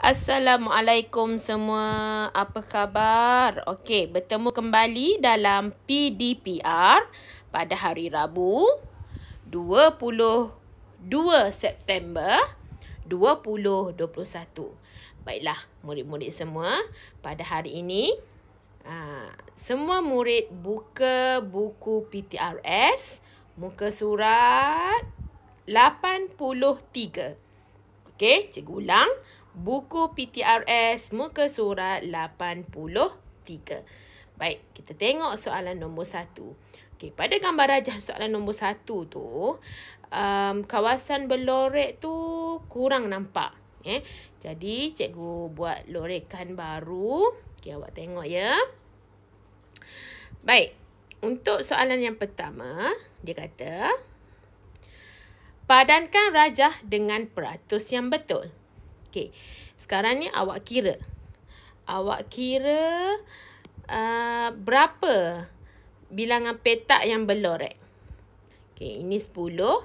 Assalamualaikum semua. Apa khabar? Okey, bertemu kembali dalam PDPR pada hari Rabu 22 September 2021. Baiklah, murid-murid semua, pada hari ini semua murid buka buku PTRS muka surat 83. Okey, cikgu ulang. Buku PTRS muka surat 83. Baik, kita tengok soalan nombor 1. Okey, pada gambar rajah soalan nombor 1 tu, kawasan berlorek tu kurang nampak. Jadi, cikgu buat lorekan baru. Okey, awak tengok ya. Baik, untuk soalan yang pertama, dia kata, padankan rajah dengan peratus yang betul. Okey, sekarang ni awak kira. Awak kira berapa bilangan petak yang berlorek. Okey, ini 10,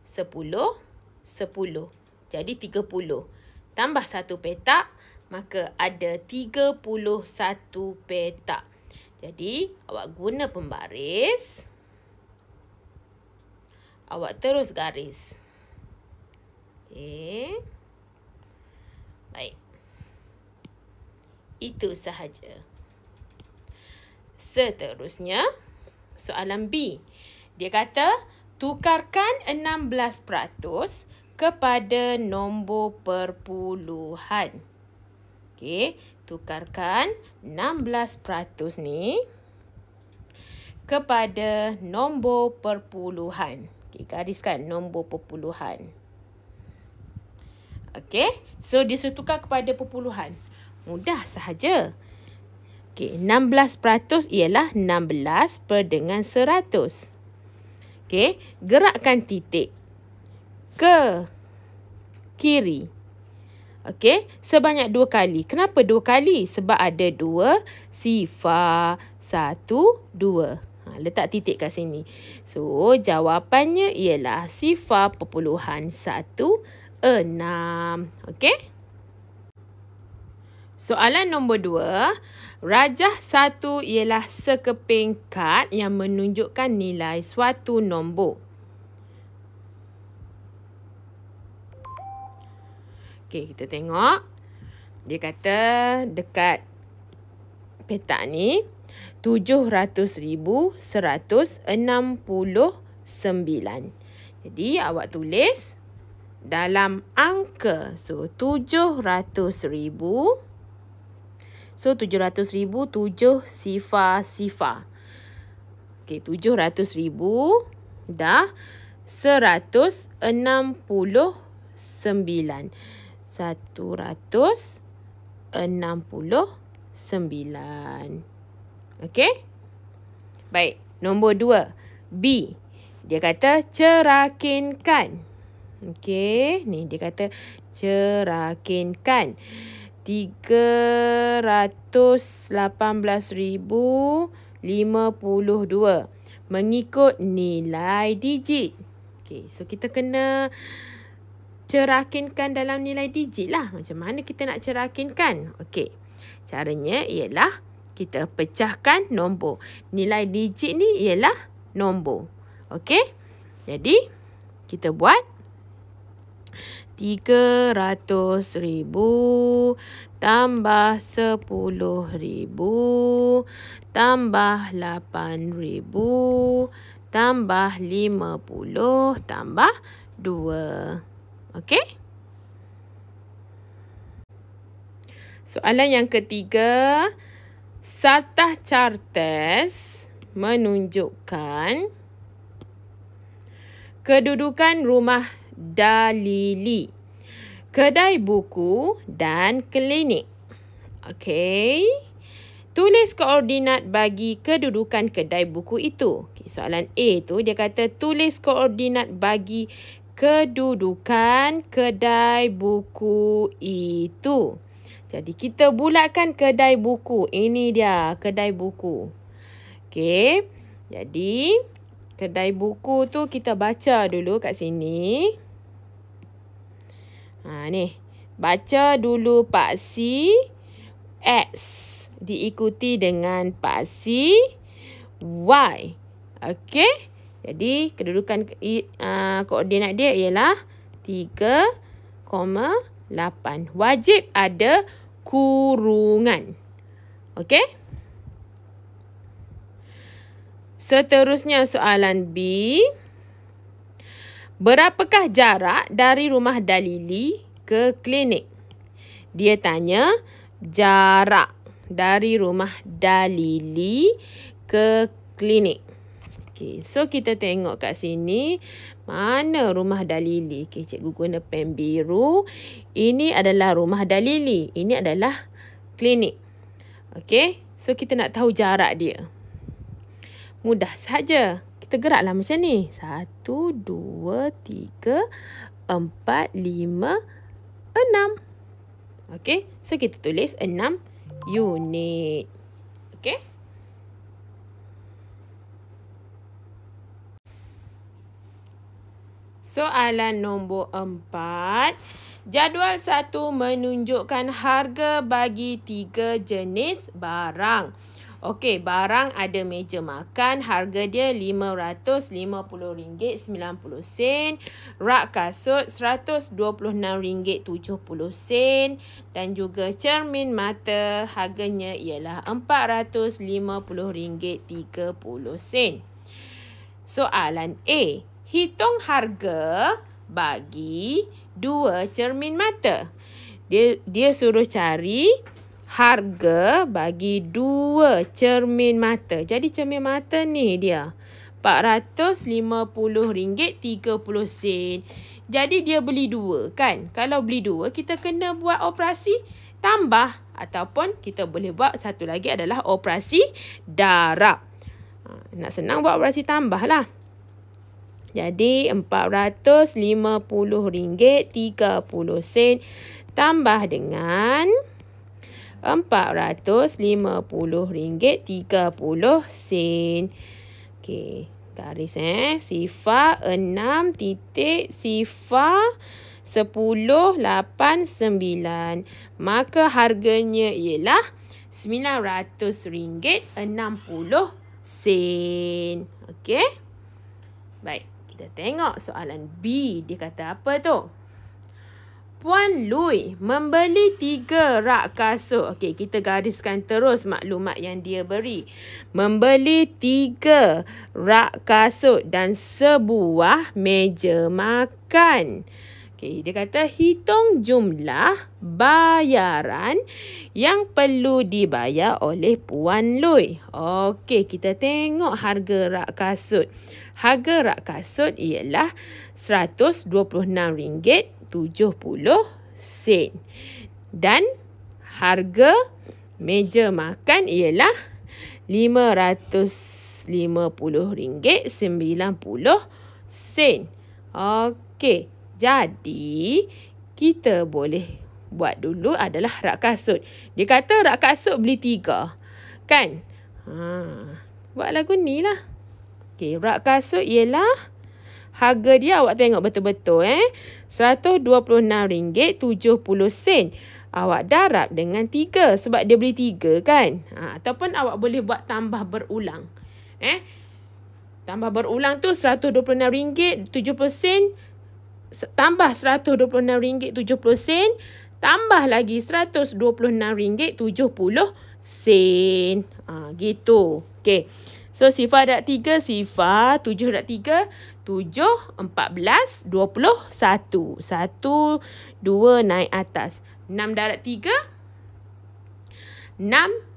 10, 10. Jadi 30. Tambah 1 petak, maka ada 31 petak. Jadi, awak guna pembaris. Awak terus garis. Okey. Baik. Itu sahaja. Seterusnya, soalan B. Dia kata, tukarkan 16% kepada nombor perpuluhan. Okey, tukarkan 16% ni kepada nombor perpuluhan. Okey, gariskan nombor perpuluhan. Okey, so dia tukar kepada perpuluhan. Mudah sahaja. Okey, 16% ialah 16 per dengan 100. Okey, gerakkan titik ke kiri. Okey, sebanyak 2 kali. Kenapa 2 kali? Sebab ada 2 sifar 1, 2. Letak titik kat sini. So, jawapannya ialah sifar perpuluhan 1, 6. Okey? Soalan nombor 2. Rajah 1 ialah sekeping kad yang menunjukkan nilai suatu nombor. Okey, kita tengok. Dia kata dekat petak ni 700,169. Jadi awak tulis dalam angka. So, 700,000. So, 700,000 7 sifar-sifar. Okey, 700,000 dah 169. 169. Okey? Baik, nombor 2. B. Dia kata cerakinkan. Okey, ni dia kata cerakinkan 318,052 mengikut nilai digit. Okey, so kita kena cerakinkan dalam nilai digit lah. Macam mana kita nak cerakinkan? Okey, caranya ialah kita pecahkan nombor. Nilai digit ni ialah nombor. Okey, jadi kita buat 300,000 tambah 10,000 tambah 8,000 tambah 50 tambah 2. Okey? Soalan yang ketiga. Sartah cartes menunjukkan kedudukan rumah Dalili, kedai buku dan klinik. Okey. Tulis koordinat bagi kedudukan kedai buku itu. Okay, soalan A tu dia kata tulis koordinat bagi kedudukan kedai buku itu. Jadi kita bulatkan kedai buku. Ini dia kedai buku. Okey. Jadi kedai buku tu kita baca dulu kat sini. Ni. Baca dulu paksi X diikuti dengan paksi Y. Okey. Jadi kedudukan koordinat dia ialah 3,8. Wajib ada kurungan. Okey. Seterusnya soalan B. Berapakah jarak dari rumah Dalili ke klinik? Dia tanya jarak dari rumah Dalili ke klinik. Okay, so kita tengok kat sini. Mana rumah Dalili? Okay, cikgu guna pen biru. Ini adalah rumah Dalili. Ini adalah klinik. Okay, so kita nak tahu jarak dia. Mudah saja. Kita geraklah macam ni. 1, 2, 3, 4, 5, 6. Okey. So, kita tulis 6 unit. Okey. Soalan nombor 4. Jadual 1 menunjukkan harga bagi 3 jenis barang. Okey, barang ada meja makan, harga dia RM550.90. Rak kasut RM126.70. Dan juga cermin mata, harganya ialah RM450.30. Soalan A. Hitung harga bagi 2 cermin mata. Dia suruh cari harga bagi 2 cermin mata. Jadi cermin mata ni dia RM450.30. Jadi dia beli 2 kan. Kalau beli 2 kita kena buat operasi tambah. Ataupun kita boleh buat satu lagi adalah operasi darab. Nak senang buat operasi tambah lah. Jadi RM450.30 tambah dengan RM450.30. Okey, garis sifar 6 titik sifar 1089. Maka harganya ialah RM900.60. Okey. Baik, kita tengok soalan B. Dia kata apa tu? Puan Lui membeli 3 rak kasut. Okey, kita gariskan terus maklumat yang dia beri. Membeli 3 rak kasut dan sebuah meja makan. Okey, dia kata hitung jumlah bayaran yang perlu dibayar oleh Puan Lui. Okey, kita tengok harga rak kasut. Harga rak kasut ialah RM126.70. Dan harga meja makan ialah RM550.90. Okey, jadi kita boleh buat dulu adalah rak kasut. Dia kata rak kasut beli 3. Kan? Buat lagu ni lah. Okey, rak kasut ialah harga dia awak tengok betul-betul RM126.70. Awak darab dengan 3 sebab dia beli 3 kan. Ataupun awak boleh buat tambah berulang. Tambah berulang tu RM126.70 tambah RM126.70 tambah lagi RM126.70. Gitu. Okey. So sifar darab 3 sifar, 7 darab 3 7, 14, 21. 1, 2 naik atas. 6 darab 3 6,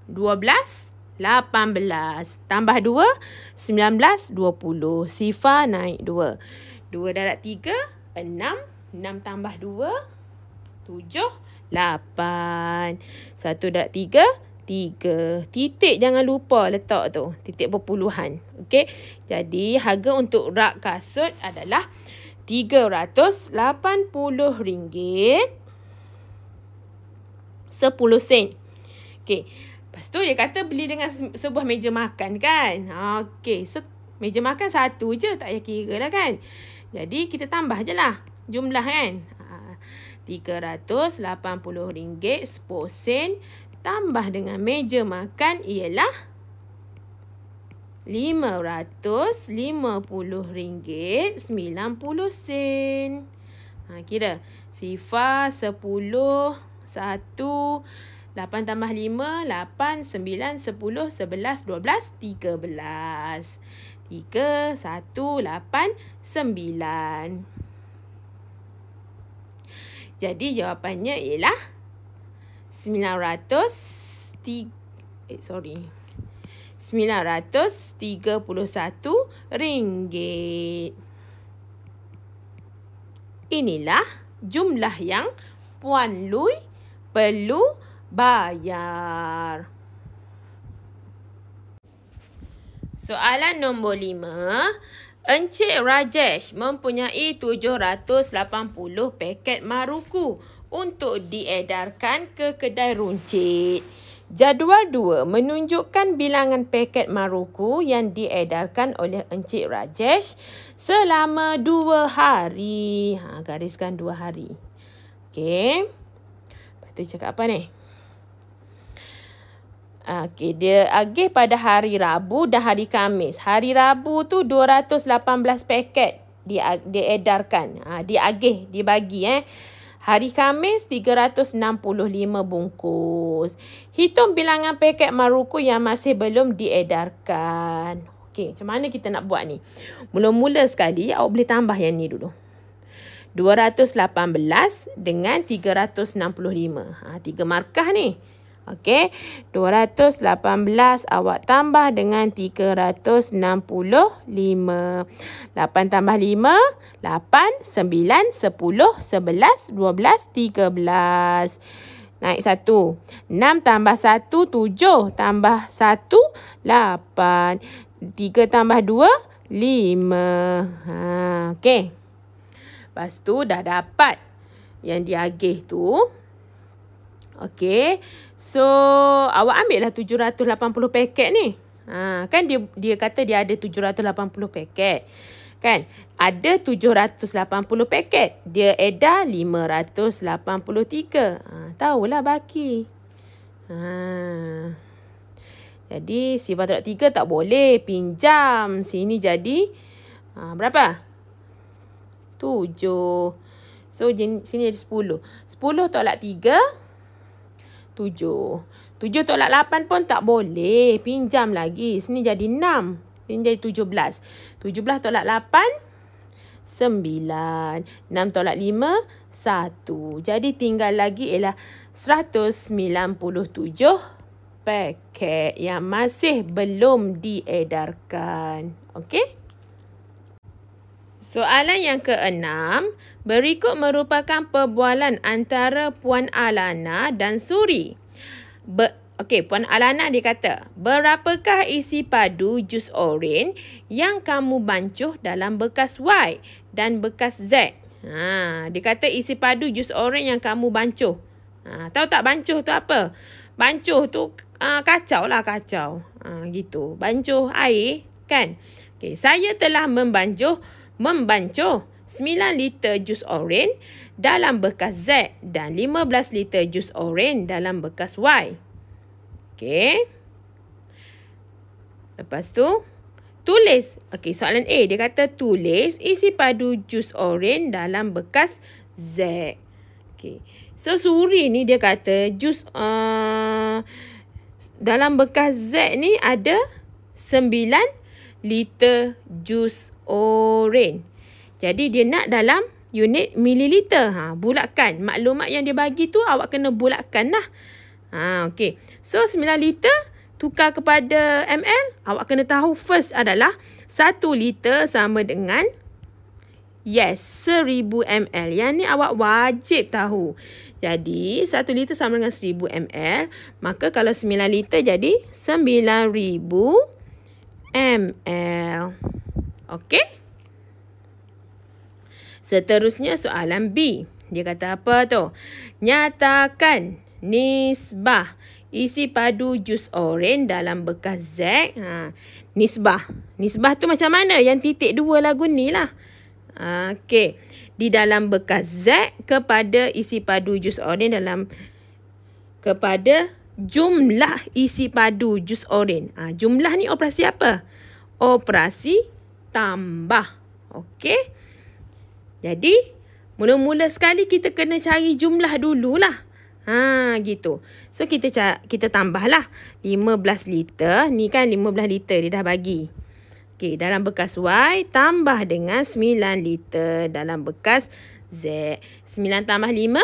12, 18. Tambah 2, 19, 20. Sifar naik 2. 2 darab 3, 6. 6 tambah 2, 7, 8. 1 darab 3, 3. Titik jangan lupa letak tu. Titik perpuluhan. Okey. Jadi harga untuk rak kasut adalah RM380.10. Okey. Lepas tu dia kata beli dengan sebuah meja makan kan. Okey. So meja makan satu je. Tak payah kira lah kan. Jadi kita tambah je lah jumlah kan. RM380 10 tambah dengan meja makan ialah RM550 90 kira. Sifar 10, 1, 8 tambah 5, 8, 9, 10, 11, 12, 13. 3, 1, 8, 9. Jadi jawapannya ialah RM931. Inilah jumlah yang Puan Lui perlu bayar. Soalan nombor 5. Encik Rajesh mempunyai 780 paket Maruku untuk diedarkan ke kedai runcit. Jadual 2 menunjukkan bilangan paket Maruku yang diedarkan oleh Encik Rajesh selama 2 hari. Gariskan 2 hari. Okey. Lepas tu cakap apa ni? Okey, dia agih pada hari Rabu dan hari Khamis. Hari Rabu tu 218 paket dia edarkan. Dia agih, dia bagi Hari Khamis 365 bungkus. Hitung bilangan paket Maruku yang masih belum diedarkan. Okey, macam mana kita nak buat ni? Mula-mula sekali awak boleh tambah yang ni dulu. 218 dengan 365. 3 markah ni. Okey, 218 awak tambah dengan 365. 8 tambah 5, 8, 9, 10, 11, 12, 13. Naik 1. 6 tambah 1, 7. Tambah 1, 8. 3 tambah 2, 5. Okey. Lepas tu dah dapat yang diagih tu. Okey. So, awak ambil lah 780 paket ni. Kan dia kata dia ada 780 paket. Kan? Ada 780 paket. Dia edar 583. Tahulah baki. Jadi, sifar tolak 3 tak boleh. Pinjam. Sini jadi berapa? 7. So, sini ada 10. 10 tolak 3. 7. 7 tolak 8 pun tak boleh. Pinjam lagi. Sini jadi 6. Sini jadi 17. 17 tolak 8. 9. 6 tolak 5. 1. Jadi tinggal lagi ialah 197 paket yang masih belum diedarkan. Okey? Soalan yang ke-6. Berikut merupakan perbualan antara Puan Alana dan Suri. Okey, Puan Alana dia kata, berapakah isi padu jus oren yang kamu bancuh dalam bekas Y dan bekas Z? Dia kata isi padu jus oren yang kamu bancuh. Tahu tak bancuh tu apa? Bancuh tu kacau lah, kacau. Gitu. Bancuh air kan? Okey, saya telah membancuh 9 liter jus oren dalam bekas Z dan 15 liter jus oren dalam bekas Y. Okey. Lepas tu, tulis. Okey, soalan A. Dia kata tulis isi padu jus oren dalam bekas Z. Okey. So, Suri ni dia kata jus dalam bekas Z ni ada 9 liter jus oren. Jadi dia nak dalam unit mililiter. Bulatkan. Maklumat yang dia bagi tu awak kena bulatkan lah. Okey. So 9 liter tukar kepada ml. Awak kena tahu first adalah 1 liter sama dengan 1000 ml. Yang ni awak wajib tahu. Jadi 1 liter sama dengan 1000 ml. Maka kalau 9 liter jadi 9000 ml. Okey? Seterusnya soalan B. Dia kata apa tu? Nyatakan nisbah isi padu jus oren dalam bekas Z. Nisbah. Nisbah tu macam mana? Yang titik 2 lagu ni lah. Okey. di dalam bekas Z kepada isi padu jus oren kepada jumlah isi padu jus oren. Jumlah ni operasi apa? Operasi tambah. Okey. Jadi, mula-mula sekali kita kena cari jumlah dululah. Gitu. So, kita tambahlah 15 liter. Ni kan 15 liter dia dah bagi. Okey, dalam bekas Y tambah dengan 9 liter dalam bekas Z. 9 tambah 5,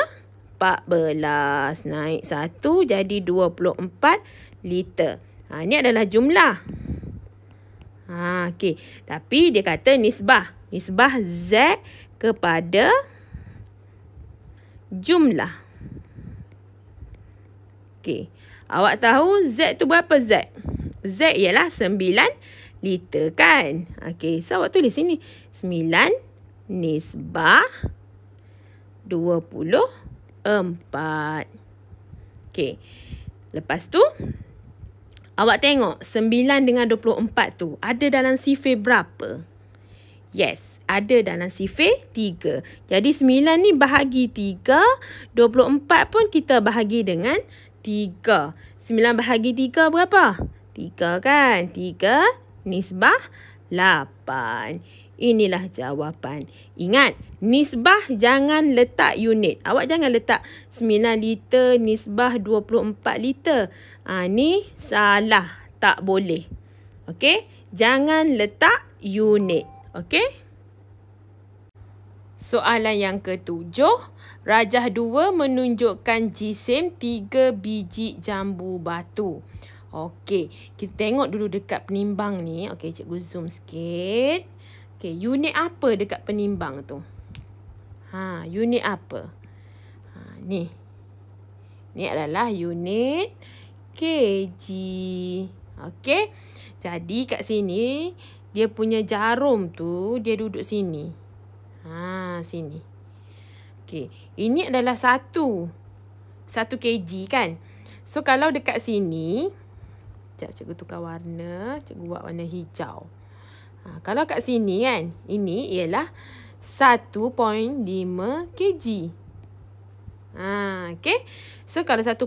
14. Naik 1 jadi 24 liter. Ini adalah jumlah. Okey. Tapi dia kata nisbah. Nisbah Z kepada jumlah. Okey. Awak tahu Z tu berapa Z? Z ialah 9 liter kan? Okey. So, awak tulis sini. 9 nisbah 24. Okey. Lepas tu, awak tengok 9 dengan 24 tu ada dalam sifir berapa? Yes, ada dalam sifir 3. Jadi 9 ni bahagi 3, 24 pun kita bahagi dengan 3. 9 bahagi 3 berapa? 3 kan? 3 nisbah 8. Inilah jawapan. Ingat, nisbah jangan letak unit. Awak jangan letak 9 liter nisbah 24 liter. Ni salah. Tak boleh. Okey? Jangan letak unit. Okey? Soalan yang ketujuh. Rajah 2 menunjukkan jisim 3 biji jambu batu. Okey, kita tengok dulu dekat penimbang ni. Okey, cikgu zoom sikit. Okey, unit apa dekat penimbang tu? Unit apa? Ni. Ni adalah unit kg. Okey. Jadi kat sini dia punya jarum tu dia duduk sini. Sini. Okey, ini adalah 1 kg kan? So kalau dekat sini, sekejap cikgu tukar warna, cikgu buat warna hijau. Kalau kat sini kan, ini ialah 1.5 kg. Okey. So kalau 1.5,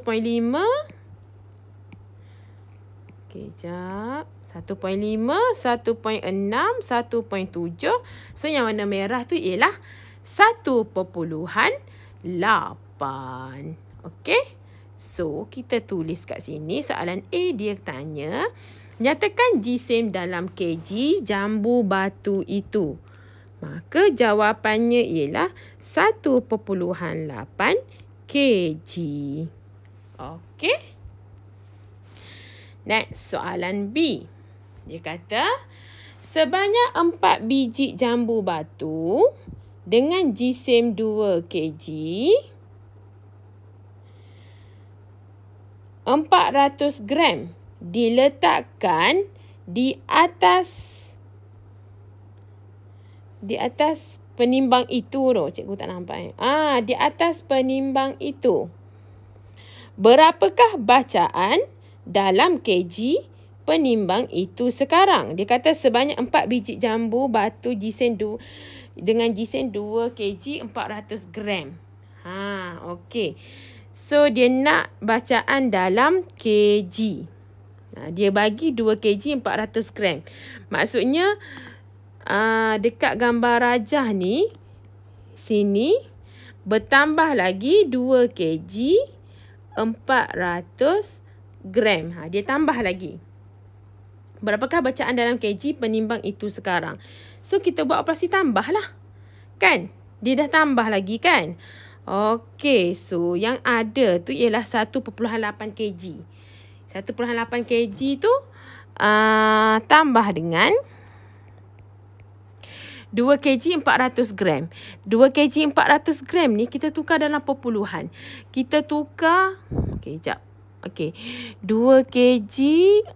okey, sekejap. 1.5, 1.6, 1.7. So yang warna merah tu ialah 1.8. Okey. So, kita tulis kat sini soalan A dia tanya, nyatakan jisim dalam kg jambu batu itu. Maka jawapannya ialah 1.8 kg. Okey. Next, soalan B. Dia kata, sebanyak 4 biji jambu batu dengan jisim 2 kg, 400 gram diletakkan di atas penimbang itu. Cikgu tak nampak. Di atas penimbang itu. Berapakah bacaan dalam kg penimbang itu sekarang? Dia kata sebanyak 4 biji jambu batu dengan jisim 2 kg 400 gram. Okey. So, dia nak bacaan dalam kg. Dia bagi 2 kg 400 gram. Maksudnya, dekat gambar rajah ni, sini, bertambah lagi 2 kg 400 gram. Dia tambah lagi. Berapakah bacaan dalam kg penimbang itu sekarang? So, kita buat operasi tambah lah. Kan? Dia dah tambah lagi kan? Okey, so yang ada tu ialah 1.8 kg. 1.8 kg tu tambah dengan 2 kg 400 gram. 2 kg 400 gram ni kita tukar dalam perpuluhan. Kita tukar, okey, sekejap. Okey, 2 kg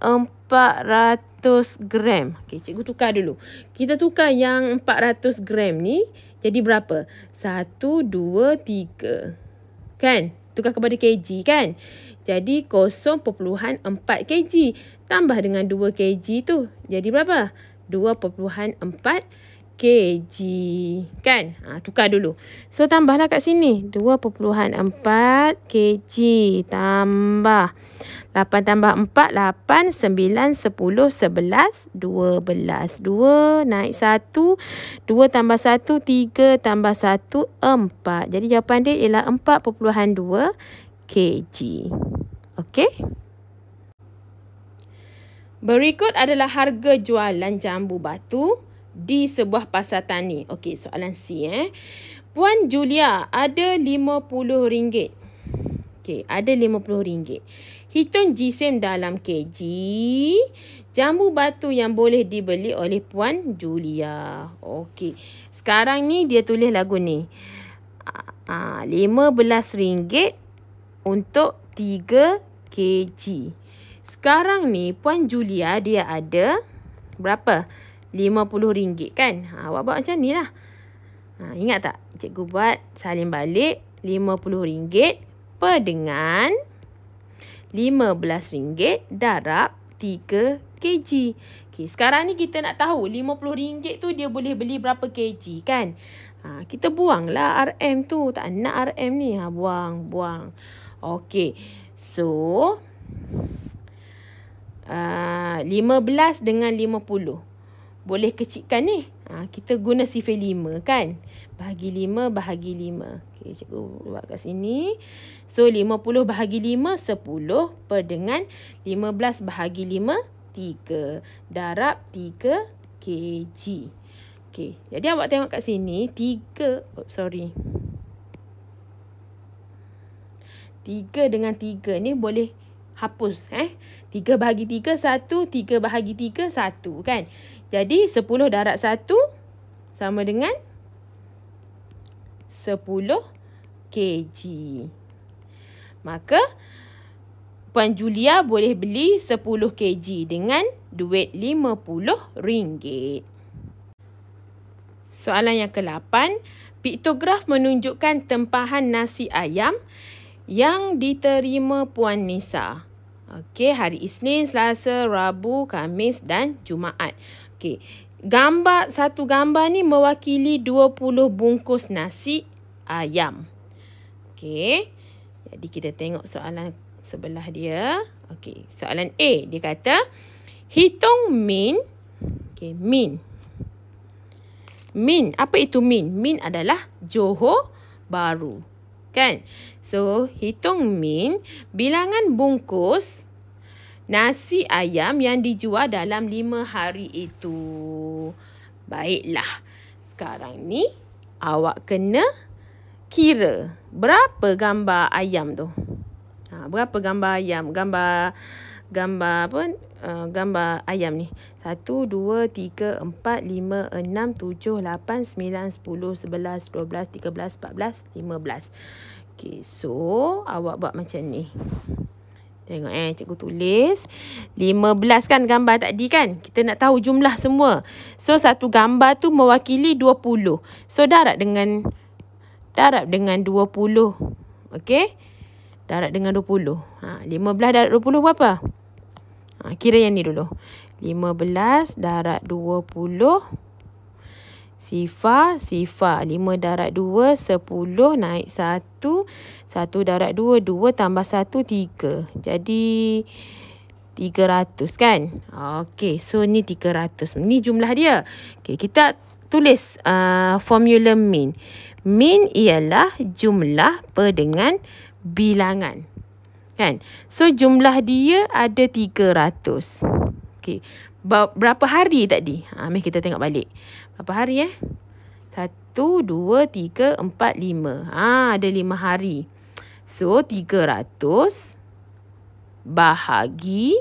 400 gram. Okey, cikgu tukar dulu. Kita tukar yang 400 gram ni. Jadi berapa? 1, 2, 3. Kan? Tukar kepada kg kan? Jadi 0.4 kg. Tambah dengan 2 kg tu. Jadi berapa? 2.4 kg. Kan? Tukar dulu. So, tambahlah kat sini. 2.4 kg. Tambah. 8 tambah 4, 8, 9, 10, 11, 12. 2 naik 1. 2 tambah 1, 3 tambah 1, 4. Jadi, jawapan dia ialah 4.2 kg. Okey? Berikut adalah harga jualan jambu batu di sebuah pasar tani. Okey, soalan C. Puan Julia ada RM50. Okey, ada RM50. Hitung jisim dalam kg jambu batu yang boleh dibeli oleh Puan Julia. Okey, sekarang ni dia tulis lagu ni. RM15 untuk 3 kg. Sekarang ni Puan Julia dia ada berapa? RM50 kan? Awak buat macam ni lah. Ingat tak? Cikgu buat salin balik RM50 per dengan RM15 darab 3 kg. Okay, sekarang ni kita nak tahu RM50 tu dia boleh beli berapa kg kan? Kita buanglah RM tu. Tak nak RM ni. Buang. Okey. So, 15 dengan 50. Boleh kecilkan ni. Kita guna sifar 5 kan? Bahagi 5, bahagi 5. Okay, cikgu buat kat sini. So, 50 bahagi 5, 10 per dengan 15 bahagi 5, 3. Darab 3 kg. Okay, jadi awak tengok kat sini. 3 dengan 3 ni boleh hapus. 3 bahagi 3, 1. 3 bahagi 3, 1 kan? Jadi, 10 darab 1 sama dengan 10 kg. Maka, Puan Julia boleh beli 10 kg dengan duit RM50. Soalan yang ke-8. Piktograf menunjukkan tempahan nasi ayam yang diterima Puan Nisa. Okey, hari Isnin, Selasa, Rabu, Khamis dan Jumaat. Okey, satu gambar ni mewakili 20 bungkus nasi ayam. Okey, jadi kita tengok soalan sebelah dia. Okey, soalan A, dia kata hitung min. Okey, min. Min, apa itu min? Min adalah Johor Bahru. Kan? So, hitung min bilangan bungkus nasi ayam yang dijual dalam 5 hari itu. Baiklah. Sekarang ni awak kena kira berapa gambar ayam tu. Berapa gambar ayam? Gambar ayam ni. 1, 2, 3, 4, 5, 6, 7, 8, 9, 10, 11, 12, 13, 14, 15. Okay, so awak buat macam ni. Tengok cikgu tulis 15 kan gambar tadi kan. Kita nak tahu jumlah semua. So satu gambar tu mewakili 20. So darab dengan 20. Okey. Darab dengan 20. 15 darab 20 berapa? Kira yang ni dulu. 15 darab 20. Sifar. 5 darab 2, 10 naik 1. 1 darab 2, 2 tambah 1, 3. Jadi 300 kan? Okey, so ni 300. Ni jumlah dia. Okey, kita tulis formula min. Min ialah jumlah per dengan bilangan. Kan? So jumlah dia ada 300. Okey. Berapa hari tadi? Mari kita tengok balik. Berapa hari 1, 2, 3, 4, 5. Ada 5 hari. So 300 bahagi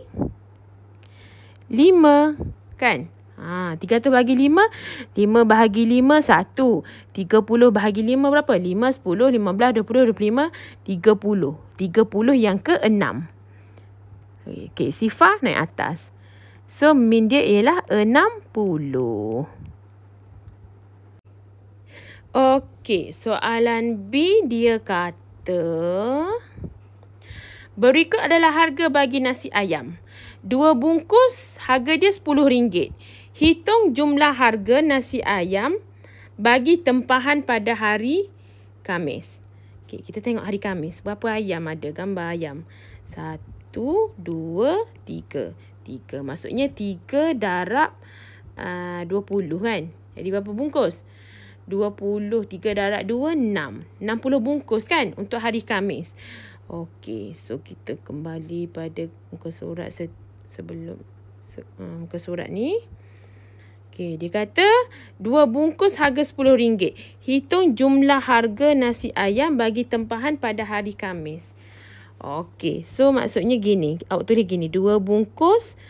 5. Kan? 300 bahagi 5. 5 bahagi 5, 1. 30 bahagi 5 berapa? 5, 10, 15, 20, 25, 30. 30 yang ke-6. Okey, sifar naik atas. So, min dia ialah 60. Okey, soalan B dia kata berikut adalah harga bagi nasi ayam. 2 bungkus harga dia RM10. Hitung jumlah harga nasi ayam bagi tempahan pada hari Khamis. Okey, kita tengok hari Khamis. Berapa ayam ada? Gambar ayam. 1, 2, 3. 3. Maksudnya 3 darab 20 kan? Jadi berapa bungkus? 20. 3 darab 2, 6. 60 bungkus kan untuk hari Khamis. Okey, so kita kembali pada muka surat sebelum muka surat ni. Okey, dia kata 2 bungkus harga RM10. Hitung jumlah harga nasi ayam bagi tempahan pada hari Khamis. Okey, so maksudnya gini. Awak tulis gini, 2 bungkus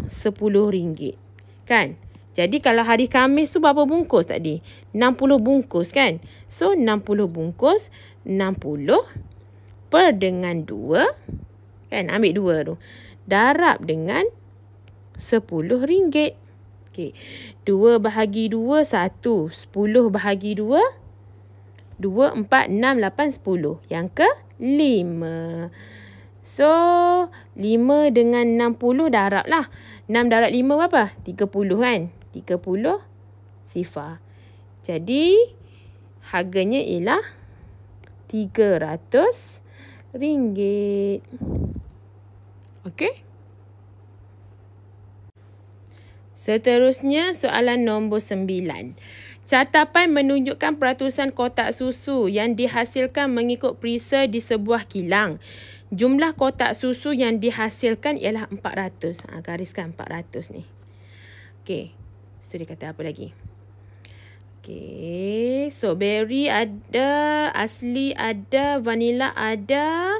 RM10. Kan? Jadi kalau hari Khamis tu berapa bungkus tadi? 60 bungkus kan? So 60 bungkus, 60 per dengan 2. Kan? Ambil 2 tu. Darab dengan RM10. Okey. 2 bahagi 2, 1. 10 bahagi 2, 2, 4, 6, 8, 10. Yang ke 5. So, 5 dengan 60 darab lah. 6 darab 5 berapa? 30 kan? 30 sifar. Jadi, harganya ialah RM300. Okey. Seterusnya, soalan nombor 9. Catapan menunjukkan peratusan kotak susu yang dihasilkan mengikut perisa di sebuah kilang. Jumlah kotak susu yang dihasilkan ialah 400. Gariskan 400 ni. Okey. So, dia kata apa lagi? Okey. So, berry ada, asli ada, vanila ada,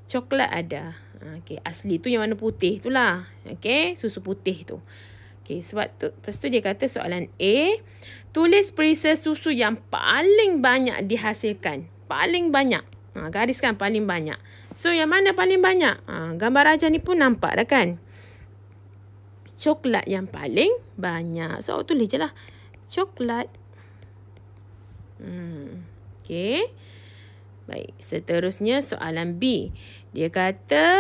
coklat ada. Okey. Asli tu yang warna putih tu lah. Okey. Susu putih tu. Okey, sebab tu, lepas tu dia kata soalan A, tulis perisa susu yang paling banyak dihasilkan. Paling banyak. Gariskan paling banyak. So, yang mana paling banyak? Gambar raja ni pun nampak dah kan? Coklat yang paling banyak. So, awak tulis je lah. Coklat. Okey. Baik, seterusnya soalan B. Dia kata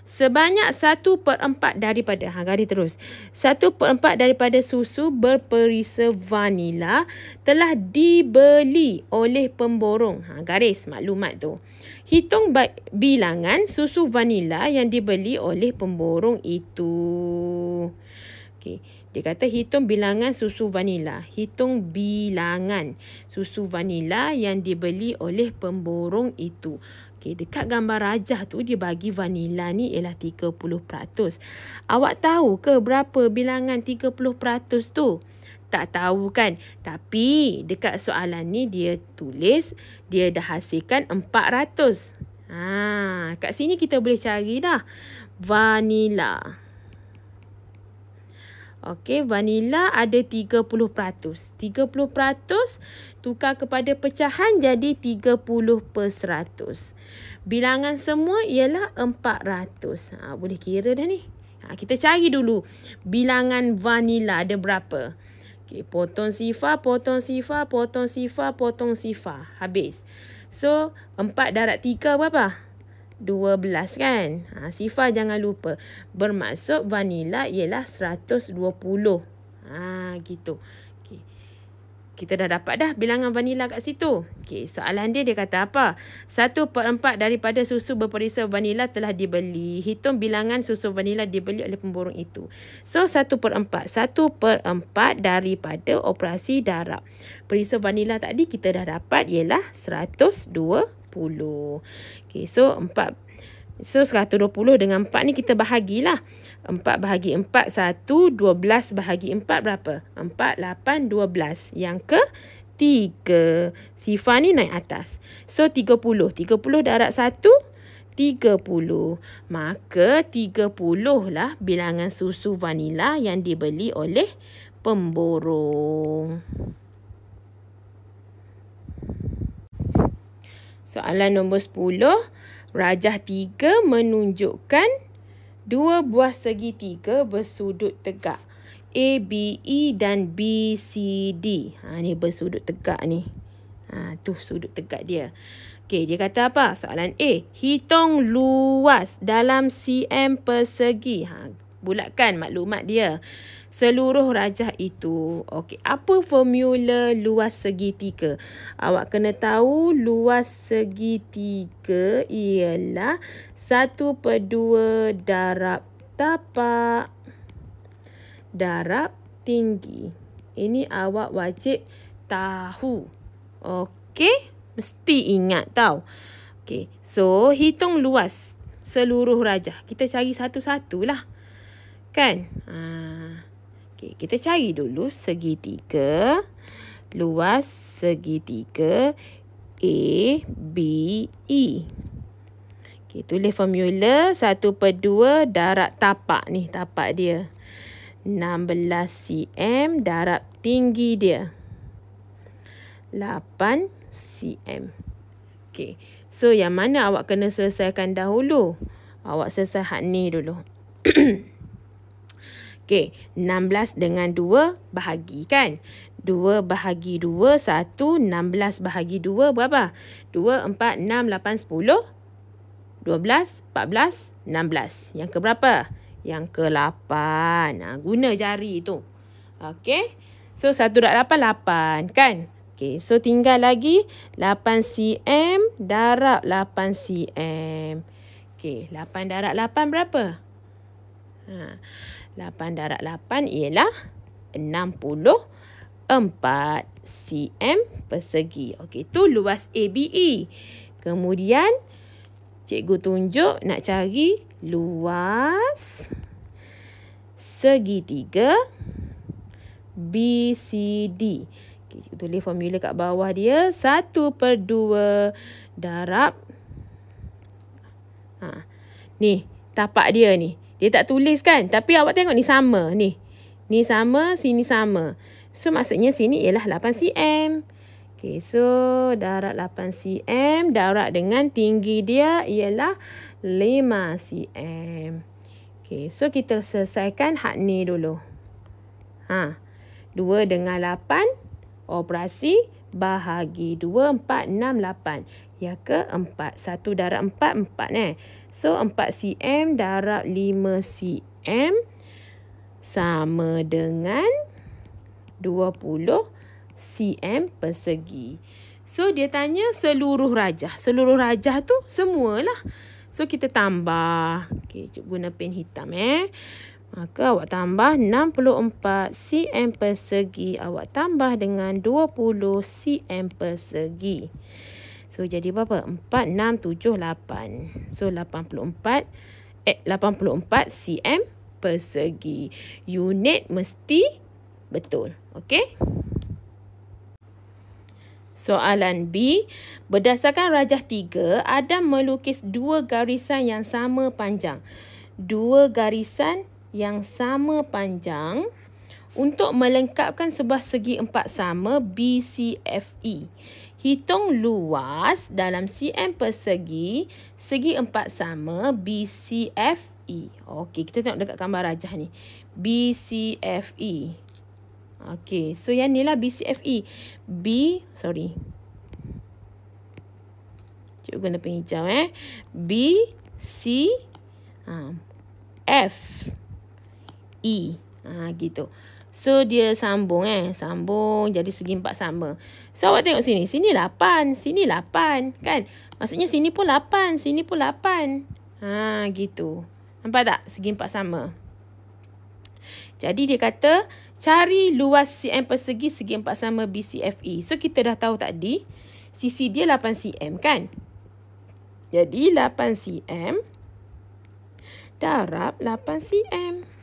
sebanyak 1/4 daripada, garis terus. 1/4 daripada susu berperisa vanila telah dibeli oleh pemborong. Garis maklumat tu. Hitung bilangan susu vanila yang dibeli oleh pemborong itu. Okey. Dia kata hitung bilangan susu vanila. Hitung bilangan susu vanila yang dibeli oleh pemborong itu. Okey, dekat gambar rajah tu dia bagi vanila ni ialah 30%. Awak tahu ke berapa bilangan 30% tu? Tak tahu kan? Tapi dekat soalan ni dia tulis dia dah hasilkan 400. Kat sini kita boleh cari dah. Vanila. Okey, vanila ada 30%. 30% tukar kepada pecahan jadi 30%. Bilangan semua ialah 400. Boleh kira dah ni. Kita cari dulu bilangan vanila ada berapa. Okey, potong sifar, potong sifar, potong sifar, potong sifar. Habis. So, 4 darab 3 berapa? 12 kan? Sifar jangan lupa. Bermaksud vanila ialah 120. Gitu. Okay. Kita dah dapat dah bilangan vanila kat situ. Okay, soalan dia kata apa? 1/4 daripada susu berperisa vanila telah dibeli. Hitung bilangan susu vanila dibeli oleh pemborong itu. So, 1/4. 1/4 daripada operasi darab. Perisa vanila tadi kita dah dapat ialah 120. Okay, so 4. So 120 dengan 4 ni kita bahagilah. 4 bahagi 4, 1. 12 bahagi 4 berapa? 4, 8, 12. Yang ke 3. Sifar ni naik atas. So 30. 30 darab 1, 30. Maka 30 lah bilangan susu vanila yang dibeli oleh pemborong. Soalan nombor 10. Rajah 3 menunjukkan 2 buah segitiga bersudut tegak. A, B, E dan B, C, D. Ni bersudut tegak ni. Tu sudut tegak dia. Okey, dia kata apa? Soalan A. Hitung luas dalam cm persegi. Bulatkan maklumat dia. seluruh rajah itu. Okey, apa formula luas segitiga? Awak kena tahu luas segitiga ialah 1/2 darab tapak darab tinggi. Ini awak wajib tahu. Okey, mesti ingat tau. Okey, so hitung luas seluruh rajah. Kita cari satu-satu lah. Kan? Okay, kita cari dulu segitiga. Luas segitiga ABE. Okay, tulis formula 1/2 darab tapak ni. Tapak dia 16 cm darab tinggi dia 8 cm. Okay, so yang mana awak kena selesaikan dahulu? Awak selesai hak ni dulu. Okay, 16 dengan 2 bahagi kan? 2 bahagi 2, 1. 16 bahagi 2 berapa? 2, 4, 6, 8, 10. 12, 14, 16. Yang ke berapa? Yang ke 8. Guna jari tu. Okay. So, 1/8, 8 kan? Okay, so tinggal lagi 8 cm darab 8 cm. Okay, 8 darab 8 berapa? 8 darab 8 ialah 64 cm persegi. Okey, tu luas ABE. Kemudian, cikgu tunjuk nak cari luas segitiga BCD. Okay, cikgu tulis formula kat bawah dia. 1/2 darab. Ni, tapak dia ni. Dia tak tulis kan? Tapi awak tengok ni sama. Ni sama, sini sama. So, maksudnya sini ialah 8 cm. Okay, so darab 8 cm. Darab dengan tinggi dia ialah 5 cm. Okay, so kita selesaikan hak ni dulu. 2 dengan 8. Operasi bahagi 2, 4, 6, 8. Ya ke 4. 1 darab 4, 4 So, 4 cm darab 5 cm sama dengan 20 cm persegi. So, dia tanya seluruh rajah. Seluruh rajah tu semualah. So, kita tambah. Okay, cikgu guna pen hitam. Maka, awak tambah 64 cm persegi. Awak tambah dengan 20 cm persegi. So, jadi berapa? 4, 6, 7, 8. So, 84 cm persegi. Unit mesti betul. Okey? Soalan B. Berdasarkan rajah 3, Adam melukis 2 garisan yang sama panjang. 2 garisan yang sama panjang untuk melengkapkan sebuah segi empat sama BCFE. Hitung luas dalam cm persegi segi empat sama BCFE. Okey, kita tengok dekat gambar rajah ni. BCFE. Okey, so yang ni lah BCFE. Cikgu guna pen hijau BCFE. Gitu. So, dia sambung Sambung jadi segi empat sama. So, awak tengok sini. Sini 8. Sini 8. Kan? Maksudnya sini pun 8. Sini pun 8. Gitu. Nampak tak? Segi empat sama. Jadi, dia kata, cari luas cm persegi segi empat sama BCFE. So, kita dah tahu tadi. Sisi dia 8 cm kan? Jadi, 8 cm darab 8 cm.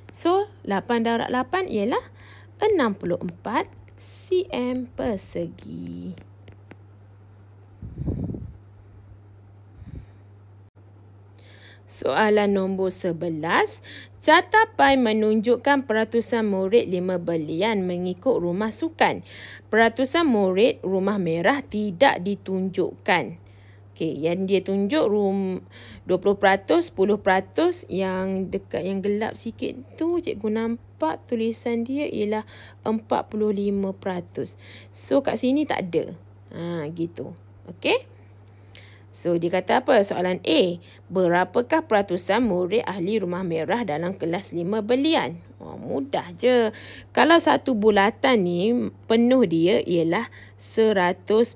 So, 8 darab 8 ialah 64 cm persegi. Soalan nombor 11. Carta pai menunjukkan peratusan murid 5 belian mengikut rumah sukan. Peratusan murid rumah merah tidak ditunjukkan. Okey, yang dia tunjuk 20%, 10%, yang dekat yang gelap sikit tu cikgu nampak tulisan dia ialah 45%. So kat sini tak ada. Gitu. Okey. So, dia kata apa? Soalan A. Berapakah peratusan murid ahli rumah merah dalam kelas 5 belian? Mudah je. Kalau satu bulatan ni, penuh dia ialah 100%.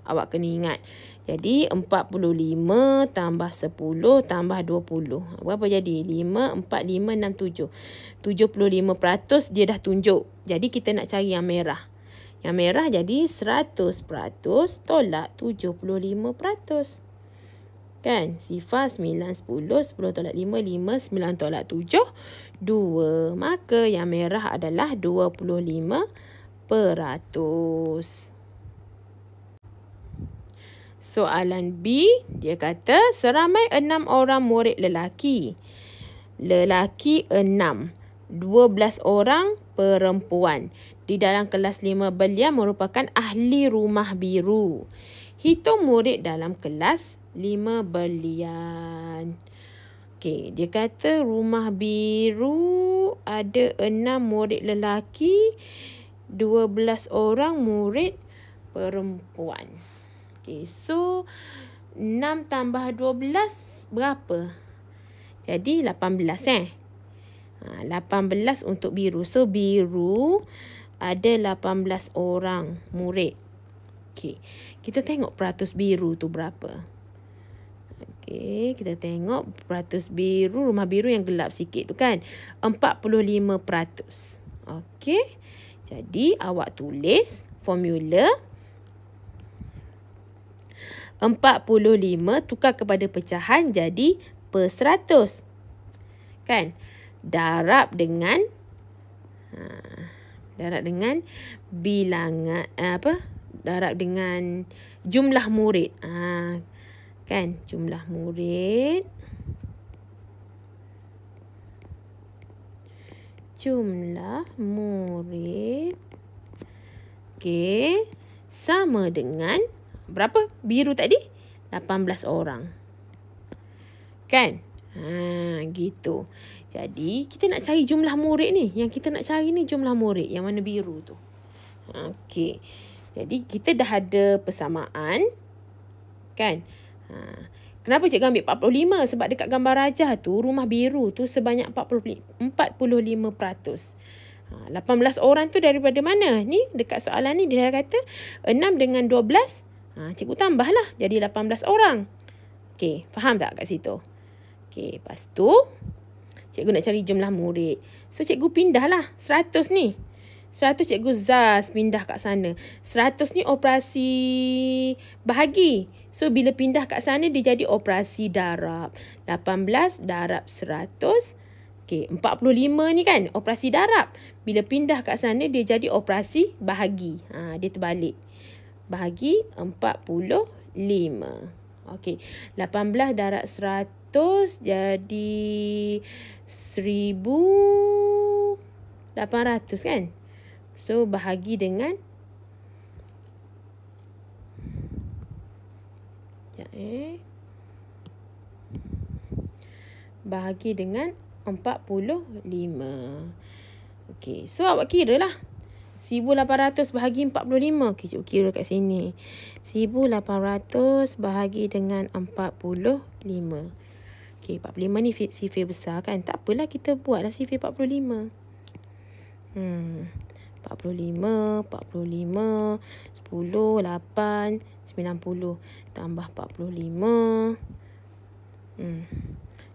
Awak kena ingat. Jadi, 45 tambah 10 tambah 20. Berapa jadi? 5, 4, 5, 6, 7. 75% dia dah tunjuk. Jadi, kita nak cari yang merah. Yang merah jadi 100% tolak 75%. Kan? Sifar 9, 10. 10 tolak 5, 5. 9 tolak 7, 2. Maka yang merah adalah 25%. Soalan B, dia kata seramai 6 orang murid lelaki. Lelaki 6. 12 orang perempuan. Di dalam kelas 5 belian merupakan ahli rumah biru. Hitung murid dalam kelas 5 belian. Okey, dia kata rumah biru ada 6 murid lelaki, 12 orang murid perempuan. Okey, so 6 tambah 12 berapa? Jadi 18 18 untuk biru. So biru ada 18 orang murid. Okey, kita tengok peratus biru tu berapa. Okey, kita tengok peratus biru, rumah biru yang gelap sikit tu kan. 45%. Okey, jadi awak tulis formula 45 tukar kepada pecahan jadi per 100. Kan? Darab dengan bilangan darab dengan jumlah murid. Kan? Jumlah murid. Okey, sama dengan berapa? Biru tadi 18 orang. Kan? Gitu. Jadi, kita nak cari jumlah murid ni. Yang kita nak cari ni jumlah murid. Yang mana biru tu. Okey. Jadi, kita dah ada persamaan. Kan? Kenapa cikgu ambil 45? Sebab dekat gambar rajah tu, rumah biru tu sebanyak 45%. 18 orang tu daripada mana? Ni, dekat soalan ni, dia kata 6 dengan 12. Cikgu tambahlah. Jadi, 18 orang. Okey, faham tak kat situ? Okey, lepas tu cikgu nak cari jumlah murid. So, cikgu pindahlah 100 ni. 100 cikgu zaz pindah kat sana. 100 ni operasi bahagi. So, bila pindah kat sana, dia jadi operasi darab. 18 darab 100. Okey, 45 ni kan operasi darab. Bila pindah kat sana, dia jadi operasi bahagi. Dia terbalik. Bahagi 45. Okey, 18 darab 100 jadi 1,800 kan? So, bahagi dengan bahagi dengan 45. Okey, so awak kira lah. 1,800 bahagi 45. Okey, cikgu kira kat sini. 1,800 bahagi dengan 45. Okey, 45 ni sifir besar kan? Tak apalah, kita buatlah sifir 45. 45, 10, 8, 90. Tambah 45.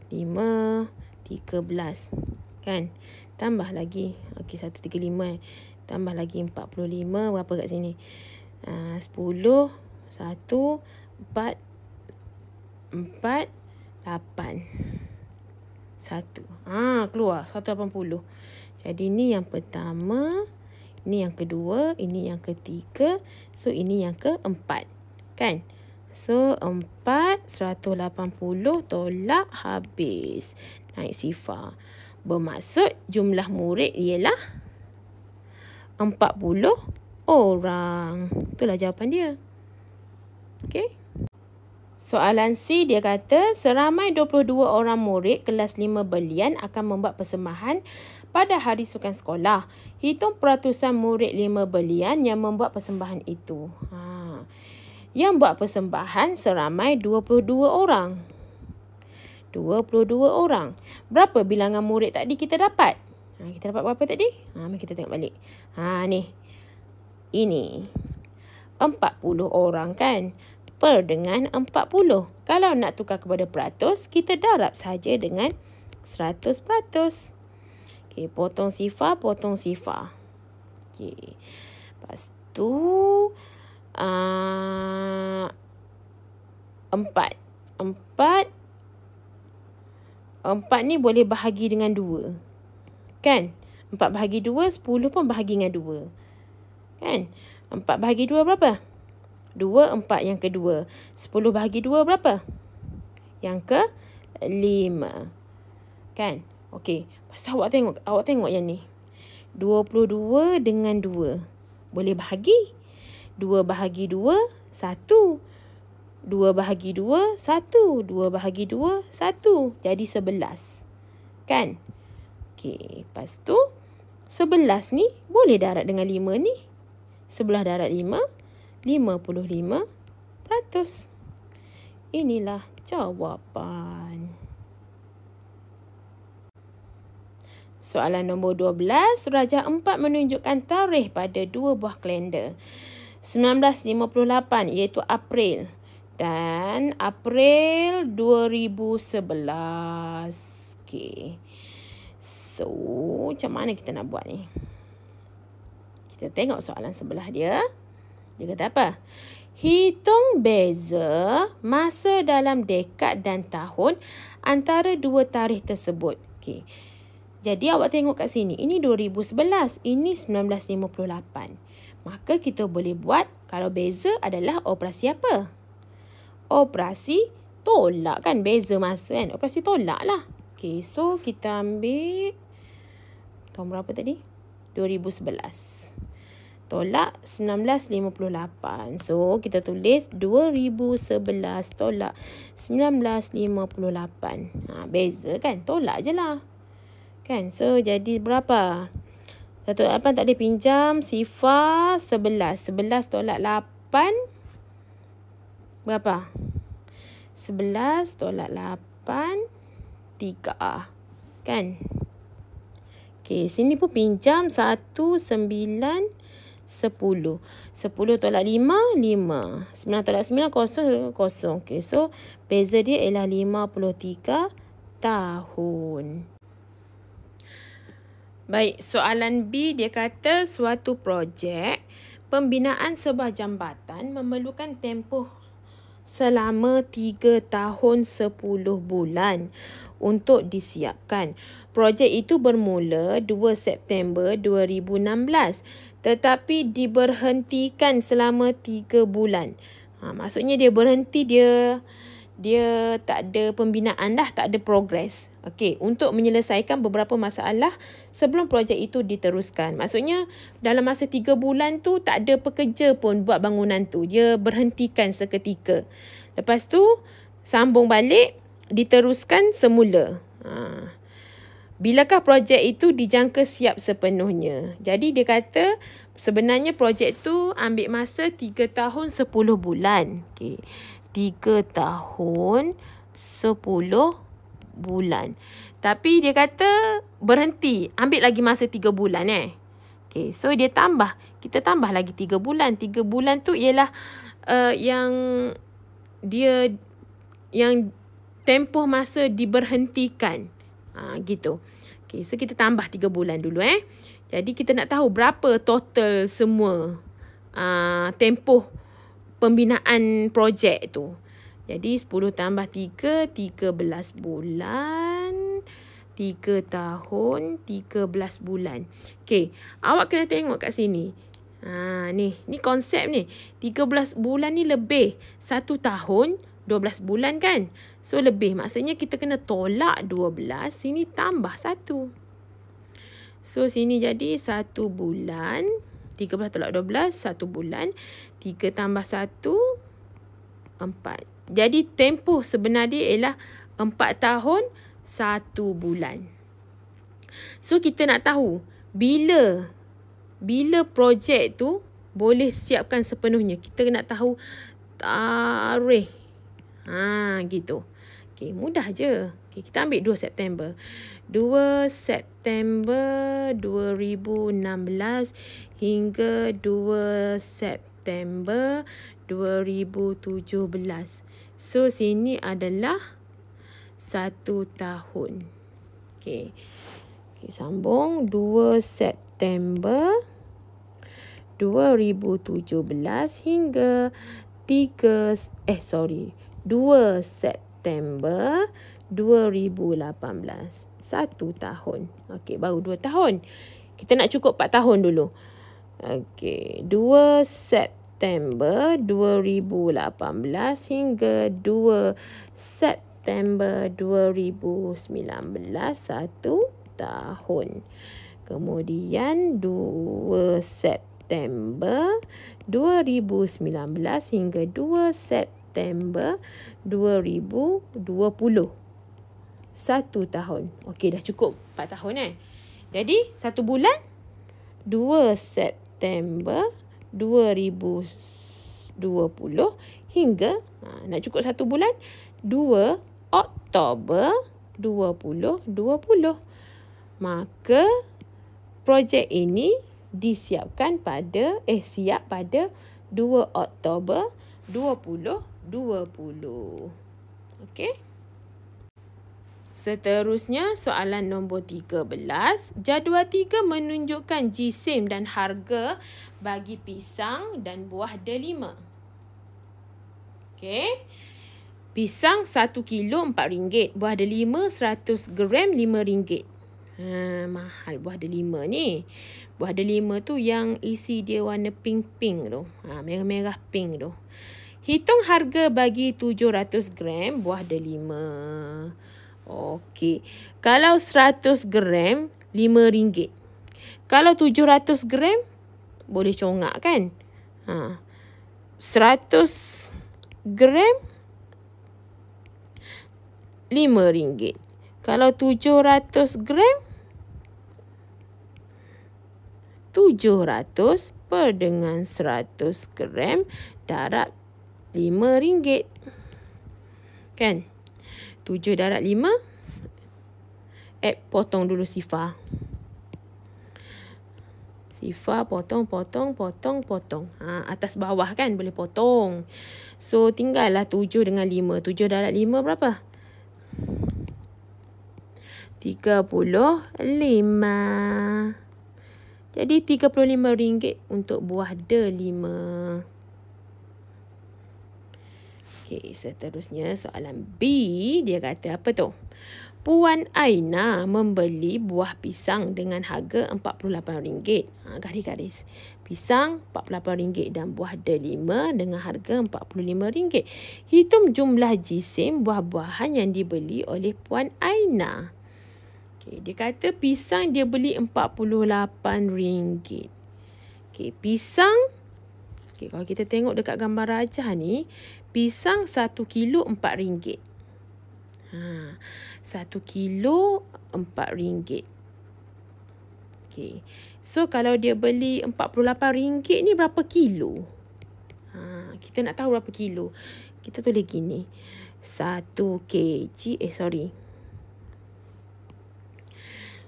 5, 13. Kan? Tambah lagi. Okey, 135. Tambah lagi 45. Berapa kat sini? 10, 1, 4, 8. 1. Keluar 180. Jadi, ni yang pertama. Ini yang kedua. Ini yang ketiga. So, ini yang keempat. Kan? So, 4, 180 tolak habis. Naik sifar. Bermaksud jumlah murid ialah 40 orang. Itulah jawapan dia. Okey. Soalan C, dia kata seramai 22 orang murid kelas 5 belian akan membuat persembahan pada hari sukan sekolah. Hitung peratusan murid 5 belian yang membuat persembahan itu. yang buat persembahan seramai 22 orang. 22 orang. Berapa bilangan murid tadi kita dapat? Kita dapat berapa tadi? Mari kita tengok balik. Ni. Ini. 40 orang kan? Per dengan 40. Kalau nak tukar kepada peratus, kita darab saja dengan 100%. Okey, potong sifar, potong sifar. Okey. Lepas tu 4 ni boleh bahagi dengan 2. Kan? 4 bahagi 2, 10 pun bahagi dengan 2. Kan? 4 bahagi 2 berapa? 2, 4 yang kedua. 10 bahagi 2 berapa? Yang ke-5. Kan? Okey. Lepas tu awak tengok yang ni. 22 dengan 2. Boleh bahagi. 2 bahagi 2, 1. 2 bahagi 2, 1. 2 bahagi 2, 1. Jadi 11. Kan? Okey. Lepas tu, 11 ni boleh darab dengan 5 ni. 11 darab 5, 55%. Inilah jawapan. Soalan nombor 12. Rajah 4 menunjukkan tarikh pada 2 buah kalender. 1958 iaitu April. Dan April 2011. Okey. So, macam mana kita nak buat ni? Kita tengok soalan sebelah dia. Dia kata apa? Hitung beza masa dalam dekad dan tahun antara 2 tarikh tersebut. Okey. Jadi awak tengok kat sini. Ini 2011. Ini 1958. Maka kita boleh buat kalau beza adalah operasi apa? Operasi tolak kan? Beza masa kan? Operasi tolak lah. Okey. So kita ambil tahun berapa tadi? 2011. Tolak 1958. So, kita tulis 2011 tolak 1958. Beza kan? Tolak je lah. Kan? So, jadi berapa? 18 tak boleh pinjam. Sifar 11. 11 tolak 8. Berapa? 11 tolak 8. 3. Kan? Okey, sini pun pinjam 1, 9, 10. 10 tolak 5, 5. 9 tolak 9, 0, 0. Okay, so beza dia ialah 53 tahun. Baik, soalan B dia kata suatu projek pembinaan sebuah jambatan memerlukan tempoh selama 3 tahun 10 bulan untuk disiapkan. Projek itu bermula 2 September 2016 tetapi diberhentikan selama 3 bulan. Maksudnya dia berhenti, dia tak ada pembinaan dah, tak ada progres. Okey, untuk menyelesaikan beberapa masalah sebelum projek itu diteruskan. Maksudnya dalam masa 3 bulan tu tak ada pekerja pun buat bangunan tu. Dia berhentikan seketika. Lepas tu sambung balik, diteruskan semula. Bilakah projek itu dijangka siap sepenuhnya? Jadi dia kata sebenarnya projek tu ambil masa 3 tahun 10 bulan. Okey. 3 tahun 10 bulan. Tapi dia kata berhenti, ambil lagi masa 3 bulan Okey, so dia tambah. Kita tambah lagi 3 bulan. 3 bulan tu ialah yang tempoh masa diberhentikan. Gitu. Okey, so kita tambah 3 bulan dulu Jadi kita nak tahu berapa total semua tempoh pembinaan projek tu. Jadi 10 tambah 3, 13 bulan. 3 tahun, 13 bulan. Okey, awak kena tengok kat sini. Ni konsep ni. 13 bulan ni lebih 1 tahun 12 bulan kan? So lebih, maksudnya kita kena tolak 12, sini tambah 1. So sini jadi 1 bulan. 13 tolak 12, 1 bulan. 3 tambah 1, 4. Jadi tempoh sebenar dia ialah 4 tahun 1 bulan. So kita nak tahu bila projek tu boleh siapkan sepenuhnya. Kita nak tahu tarikh. Gitu. Okey, mudah je. Okey, kita ambil 2 September. 2 September 2016 hingga 2 September 2017. So, sini adalah 1 tahun. Okey. Okey, sambung. 2 September 2017 hingga 2 September 2018. 1 tahun. Okey, baru 2 tahun. Kita nak cukup 4 tahun dulu. Okey, 2 September 2018 hingga 2 September 2019. 1 tahun. Kemudian 2 September 2019 hingga 2 September 2020. 1 tahun. Okey, dah cukup 4 tahun Jadi, 1 bulan 2 September 2020 hingga nak cukup 1 bulan 2 Oktober 2020. Maka projek ini siap pada 2 Oktober 2020. Okey. Seterusnya, soalan nombor 13. Jadual 3 menunjukkan jisim dan harga bagi pisang dan buah delima. Okey. Pisang 1 kilo RM4. Buah delima 100 gram RM5. Mahal buah delima ni. Buah delima tu yang isi dia warna pink-pink tu. Merah-merah pink tu. Hitung harga bagi 700 gram buah delima. Okey. Kalau 100 gram, RM5. Kalau 700 gram, boleh congak kan? 100 gram, RM5. Kalau 700 gram, 700 per dengan 100 gram darab RM5. Kan? 7 darab 5. Potong dulu sifar. Sifar, potong. Atas bawah kan boleh potong. So, tinggallah 7 dengan 5. 7 darab 5 berapa? 35. Jadi, RM35 untuk buah delima. Okey, seterusnya soalan B. Dia kata apa tu? Puan Aina membeli buah pisang dengan harga RM48. Garis-garis. Pisang RM48 dan buah delima dengan harga RM45. Hitung jumlah jisim buah-buahan yang dibeli oleh Puan Aina. Okay, dia kata pisang dia beli RM48. Okay, pisang. Okay, kalau kita tengok dekat gambar rajah ni, pisang 1 kilo RM4. 1 kilo RM4. Okay. So, kalau dia beli RM48 ni berapa kilo? Kita nak tahu berapa kilo. Kita tulis gini. 1 kg.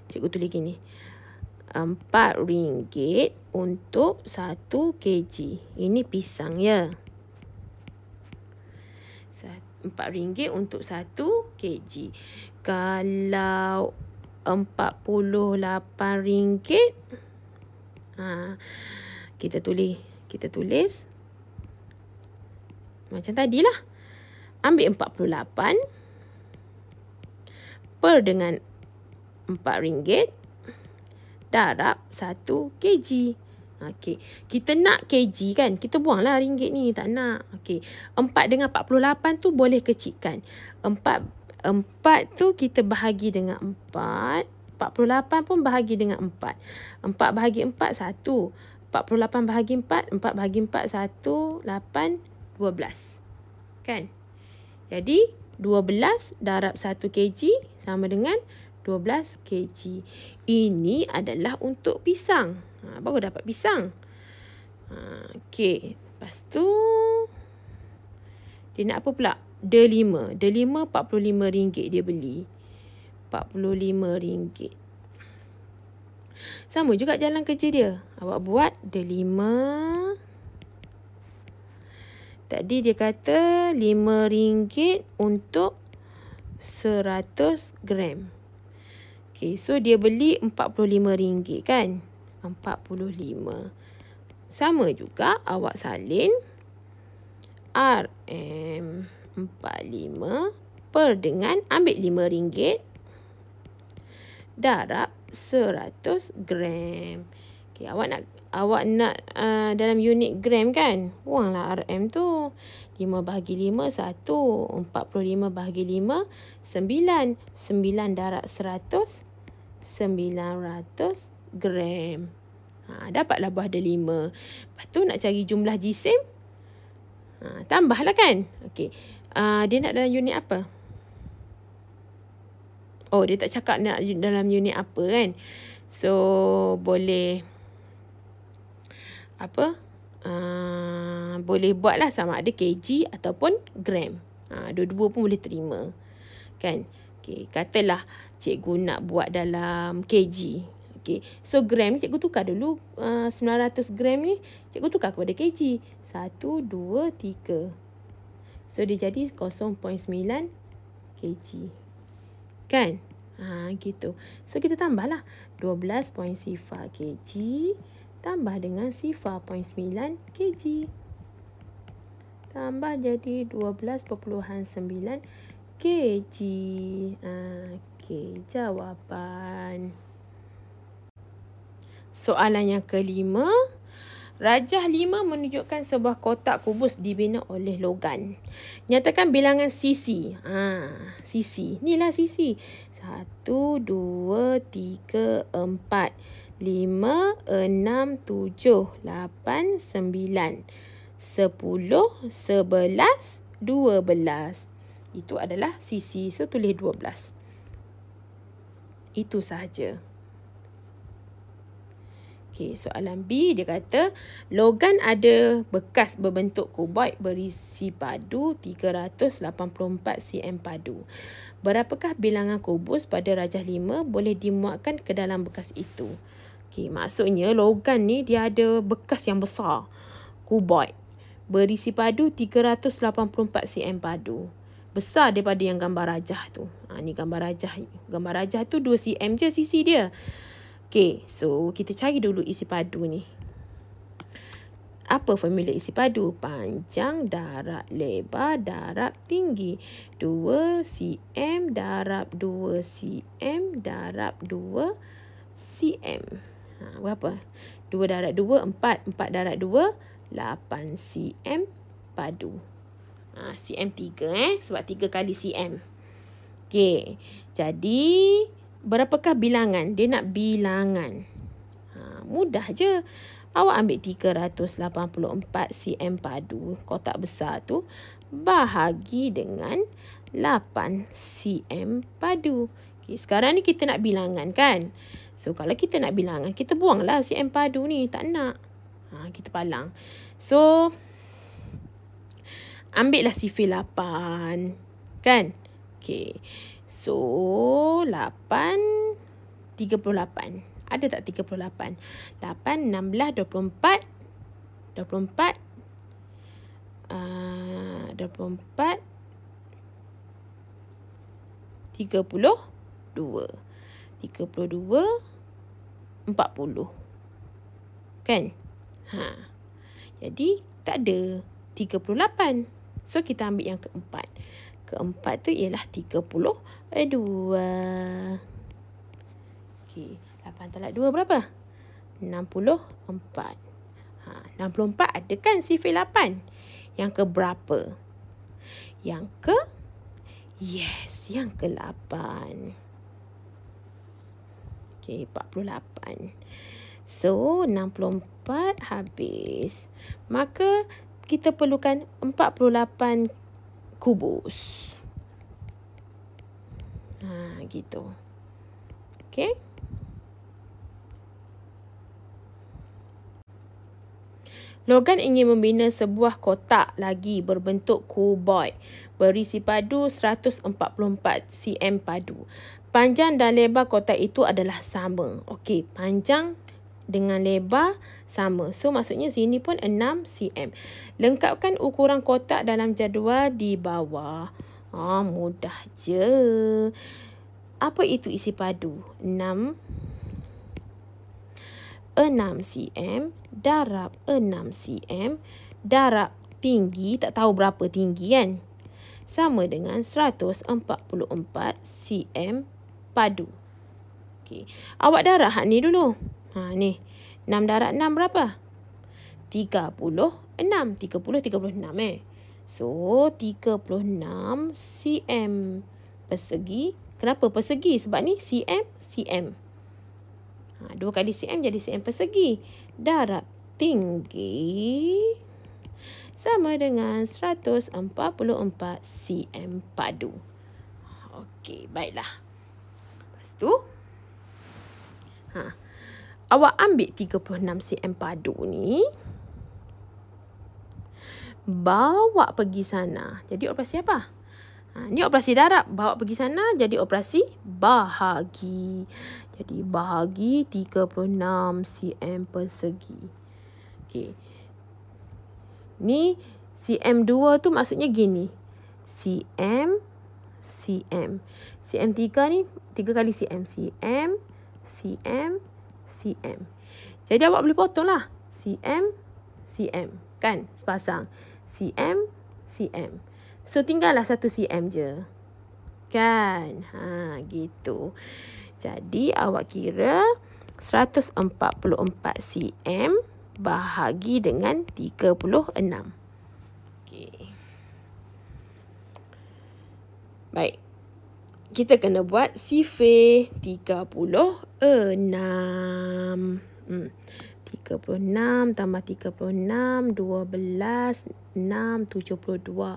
Cikgu tulis gini. RM4 untuk 1 kg. Ini pisang ya. RM4 untuk 1 kg. Kalau RM48, kita tulis macam tadilah. Ambil 48 per dengan RM4 darab 1 kg. Okey, kita nak kg kan? Kita buanglah ringgit ni, tak nak. Okey, 4 dengan 48 tu boleh kecilkan. 4 tu kita bahagi dengan 4. 48 pun bahagi dengan 4. 4 bahagi 4, 1. 48 bahagi 4, 4 bahagi 4, 1, 8, 12. Kan? Jadi, 12 darab 1 kg sama dengan 12 kg. Ini adalah untuk pisang. Baru dapat pisang. Okey. Lepas tu, Dia nak apa pula? D5. D5 RM45 dia beli. RM45. Sama juga jalan kerja dia. Awak buat D5. Tadi dia kata RM5 untuk 100 gram. Okay, so dia beli RM45 kan? 45. Sama juga awak salin RM45 per dengan ambil RM5 darab 100 gram. Okay, awak nak dalam unit gram kan? Buanglah RM tu. 5 bahagi 5, 1. 45 bahagi 5, 9. 9 darab 100, 900 gram. Dapatlah buah ada 5. Lepas tu nak cari jumlah jisim. Tambahlah kan? Okay. Dia nak dalam unit apa? Oh, dia tak cakap nak dalam unit apa kan? So, boleh apa? Boleh buatlah sama ada kg ataupun gram. Dua-dua pun boleh terima. Kan? Okay, katalah cikgu nak buat dalam kg. Okay. So, gram ni cikgu tukar dulu. 900 gram ni cikgu tukar kepada kg. 1, 2, 3. So, dia jadi 0.9 kg. Kan? Gitu. So, kita tambahlah. 12.0 kg tambah dengan 0.9 kg. Tambah jadi 12.9 kg. Okey, jawapan. Soalan yang kelima. Rajah 5 menunjukkan sebuah kotak kubus dibina oleh logan. Nyatakan bilangan sisi. Sisi. Inilah sisi. 1, 2, 3, 4, 5, 6, 7, 8, 9, 10, 11, 12. Itu adalah sisi. So, tulis 12. Itu sahaja. Okay, soalan B dia kata logan ada bekas berbentuk kuboid berisi padu 384 cm padu. Berapakah bilangan kubus pada rajah 5 boleh dimuatkan ke dalam bekas itu? Okay, maksudnya logan ni dia ada bekas yang besar. Kuboid berisi padu 384 cm padu. Besar daripada yang gambar rajah tu. Ni gambar rajah. Gambar rajah tu 2 cm je sisi dia. Okay, so kita cari dulu isi padu ni. Apa formula isi padu? Panjang darab lebar darab tinggi. 2 cm darab 2 cm darab 2 cm. Berapa? 2 darab 2, 4. 4 darab 2, 8 cm padu. cm 3 sebab 3 kali cm. Okay, jadi berapakah bilangan? Dia nak bilangan. Mudah je. Awak ambil 384 cm padu, kotak besar tu, bahagi dengan 8 cm padu. Okay, sekarang ni kita nak bilangan kan? So, kalau kita nak bilangan, kita buanglah cm padu ni. Tak nak. Kita palang. So, ambillah sifir 8. Kan? Okay. So, 8, 38. Ada tak 38? 8, 16, 24. 24. 24. 32. 32. 40. Kan? Jadi, tak ada 38. So, kita ambil yang keempat. Keempat tu ialah 32. Okey, 8 tolak 2 berapa? 64. 64 ada kan sifir 8? Yang ke berapa? Yang ke? Yes, yang ke 8. Okey, 48. So, 64 habis. Maka, kita perlukan 48 kubus. Gitu. Okey. Logan ingin membina sebuah kotak lagi berbentuk kuboid berisi padu 144 cm padu. Panjang dan lebar kotak itu adalah sama. Okey, panjang dengan lebar sama. So, maksudnya sini pun 6 cm. Lengkapkan ukuran kotak dalam jadual di bawah. Mudah je. Apa itu isi padu? 6 cm darab 6 cm darab tinggi, tak tahu berapa tinggi kan, sama dengan 144 cm padu. Okey, awak darab hak ni dulu. Ni 6 darab 6 berapa? 36. 36 So 36 cm persegi. Kenapa persegi? Sebab ni cm. 2 kali cm jadi cm persegi. Darab tinggi sama dengan 144 cm padu. Okey, baiklah. Lepas tu, awak ambil 36 cm padu ni, bawa pergi sana. Jadi operasi apa? Ni operasi darab. Bawa pergi sana jadi operasi bahagi. Jadi bahagi 36 cm persegi. Okey. Ni cm2 tu maksudnya gini. cm. cm3 ni 3 kali cm. cm. Jadi awak boleh potong lah. cm. Kan? Sepasang. cm. So, tinggallah 1 cm je. Kan? Gitu. Jadi, awak kira 144 cm bahagi dengan 36. Okey. Baik. Kita kena buat sifir 36. 36 tambah 36, 12, 6, 72.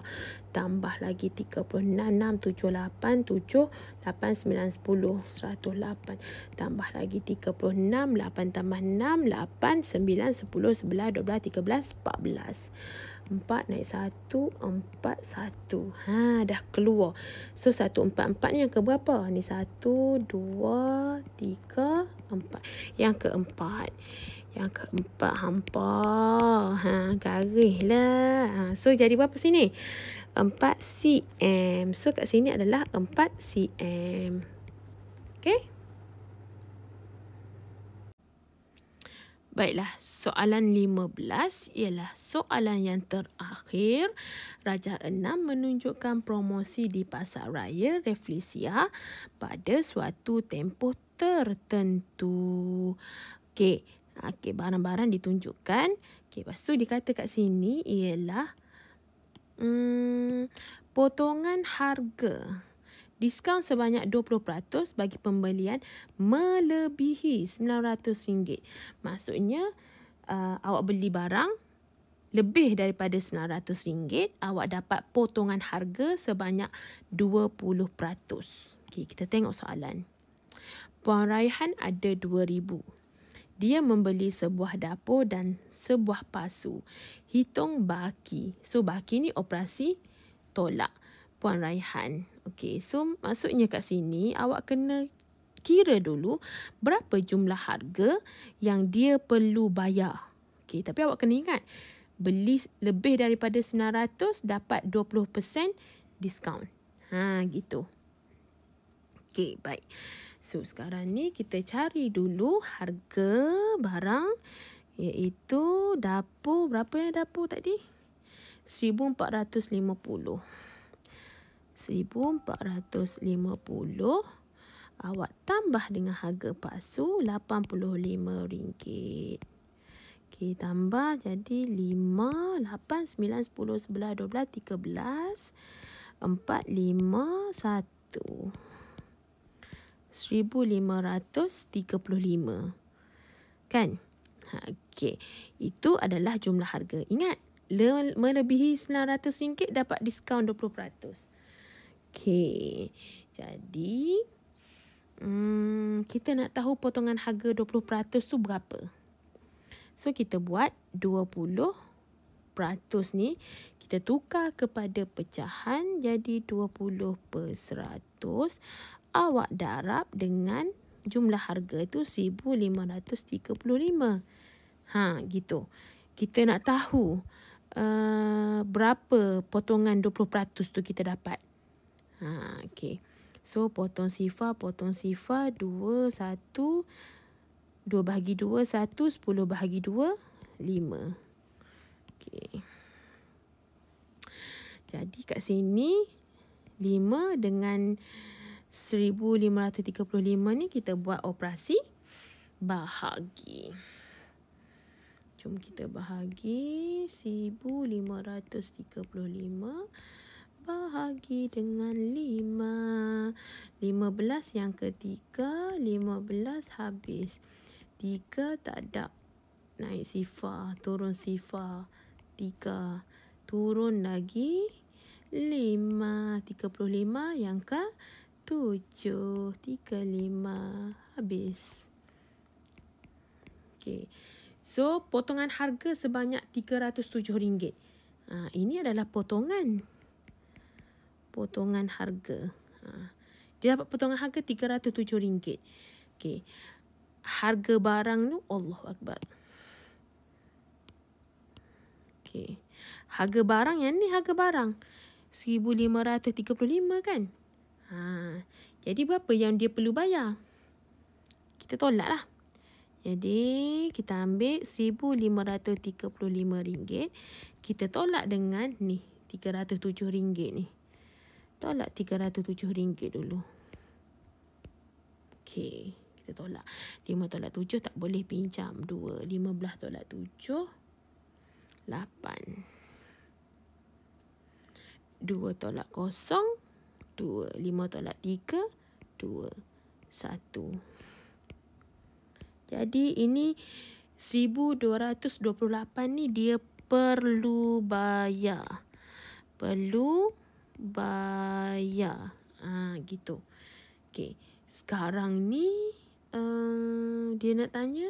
Tambah lagi 36, 6, 7, 8, 7, 8, 9, 10, 108. Tambah lagi 36, 8 tambah 6, 8, 9, 10, 11, 12, 13, 14. 4 naik 1, 4, 1. Dah keluar. So, 144 ni yang keberapa? Ni 1, 2, 3, 4. Yang keempat. Yang keempat hampa. Garis lah. So, jadi berapa sini? 4 cm. So, kat sini adalah 4 cm. Okay? Baiklah, soalan 15 ialah soalan yang terakhir. Raja 6 menunjukkan promosi di Pasaraya Rafflesia pada suatu tempoh tertentu. Okey, barang-barang ditunjukkan. Okey, lepas tu dikata kat sini ialah potongan harga. Diskaun sebanyak 20% bagi pembelian melebihi RM900. Maksudnya, awak beli barang lebih daripada RM900, awak dapat potongan harga sebanyak 20%. Okey, kita tengok soalan. Puan Raihan ada RM2,000. Dia membeli sebuah dapur dan sebuah pasu. Hitung baki. So, baki ni operasi tolak Puan Raihan. Okey, so maksudnya kat sini awak kena kira dulu berapa jumlah harga yang dia perlu bayar. Okey, tapi awak kena ingat, beli lebih daripada 900 dapat 20% diskaun. Gitu. Okey, baik. So, sekarang ni kita cari dulu harga barang, iaitu dapur. Berapa yang dapur tadi? 1,450. 1,450. Awak tambah dengan harga pasu RM85. Okey, tambah jadi 5, 8, 9, 10, 11, 12, 13, 4, 5, 1. 1,535. Kan? Okey. Itu adalah jumlah harga. Ingat, melebihi RM900 dapat diskaun 20%. Okey. Jadi, kita nak tahu potongan harga 20% tu berapa. So kita buat 20% ni kita tukar kepada pecahan jadi 20 per 100. Awak darab dengan jumlah harga tu 1,535. Gitu. Kita nak tahu berapa potongan 20% tu kita dapat. Okay. So potong sifar, 2, 1. 2 bahagi 2, 1. 10 bahagi 2, 5. Okay. Jadi kat sini 5 dengan 1,535 ni kita buat operasi bahagi. Jom kita bahagi 1,535 bahagi dengan 5. 15 yang ketiga, 15 habis. 3 tak ada. Naik sifar, turun sifar. 3. Turun lagi 5. 35 yang ke 7. 35 habis. Okay. So, potongan harga sebanyak RM307. Ini adalah potongan harga. Dia dapat potongan harga RM307. Okay. Harga barang tu, Allahu Akbar. Okay. Harga barang yang ni harga barang. 1,535 kan? Jadi berapa yang dia perlu bayar? Kita tolak lah. Jadi kita ambil RM1,535. Kita tolak dengan ni RM307 ni. Tolak RM307 dulu. Okey, kita tolak. 5 tolak 7 tak boleh pinjam. 2. 15 tolak 7. 8. 2 tolak 0. 2. 5 tolak 3. 2. 1. Jadi ini 1,228 ni dia perlu bayar. Perlu bayar. Gitu. Okey. Sekarang ni dia nak tanya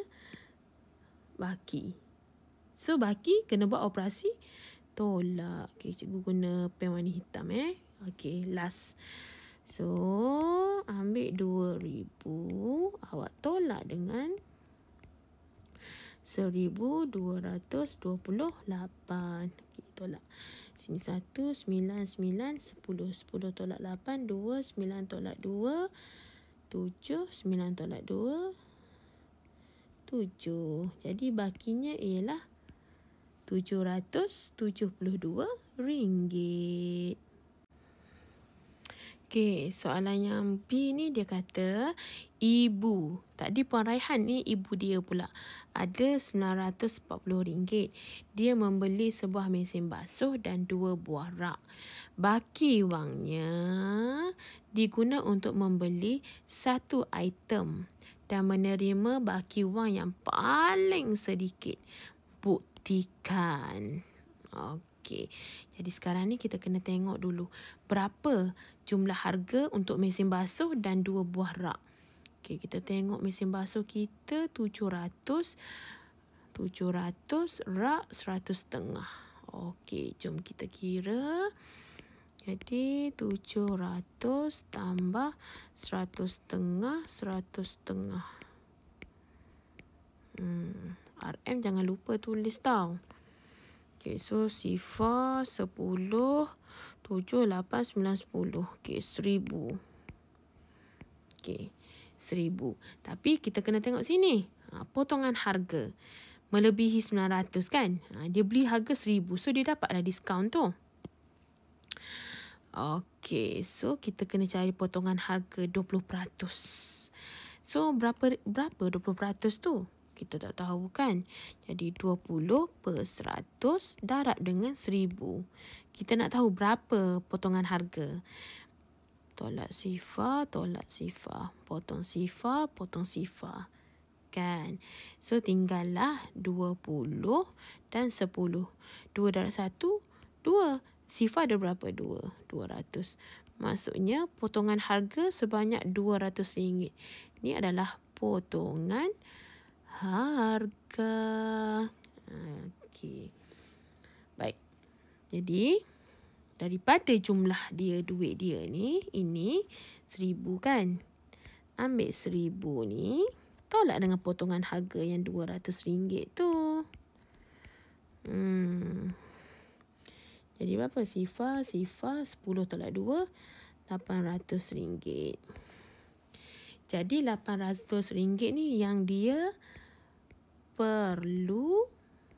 baki. So baki kena buat operasi tolak. Okey, cikgu guna pen warna hitam Okey, last. So ambil 2,000, awak tolak dengan 1,228. Okay, tolak. Sini 1, 9, 9, 10. 10 tolak 8, 2. 9 tolak 2, 7. 9 tolak 2, 7. Jadi bakinya ialah RM772. Okey, soalan yang B ni dia kata ibu. Tadi Puan Raihan ni ibu dia pula. Ada RM940. Dia membeli sebuah mesin basuh dan 2 buah rak. Baki wangnya diguna untuk membeli satu item dan menerima baki wang yang paling sedikit. Buktikan. Okey. Jadi sekarang ni kita kena tengok dulu berapa jumlah harga untuk mesin basuh dan 2 buah rak. Okey, kita tengok mesin basuh kita 700, rak 100.5. Okey, jom kita kira. Jadi 700 tambah 100.5, 100.5. RM jangan lupa tulis tau. Okay, so sifar 10, 7, 8, 9, 10. Okay, 1,000. Okay, 1,000. Tapi kita kena tengok sini. Potongan harga. Melebihi 900 kan? Dia beli harga 1,000. So, dia dapatlah diskaun tu. Okay, so kita kena cari potongan harga 20%. So, berapa 20% tu? Kita tak tahu kan. Jadi 20 per 100 darab dengan 1,000. Kita nak tahu berapa potongan harga. Tolak sifar, tolak sifar. Potong sifar, potong sifar. Kan. So tinggallah 20 dan 10. 2 darab 1, 2. Sifar ada berapa? 2. 200. Maksudnya potongan harga sebanyak RM200. Ini adalah potongan harga. Okey. Baik. Jadi, daripada jumlah dia, duit dia ni, ini 1,000 kan? Ambil 1,000 ni, tolak dengan potongan harga yang RM200 tu. Jadi berapa? Sifar 10 tolak 2, RM800. Jadi RM800 ni yang dia perlu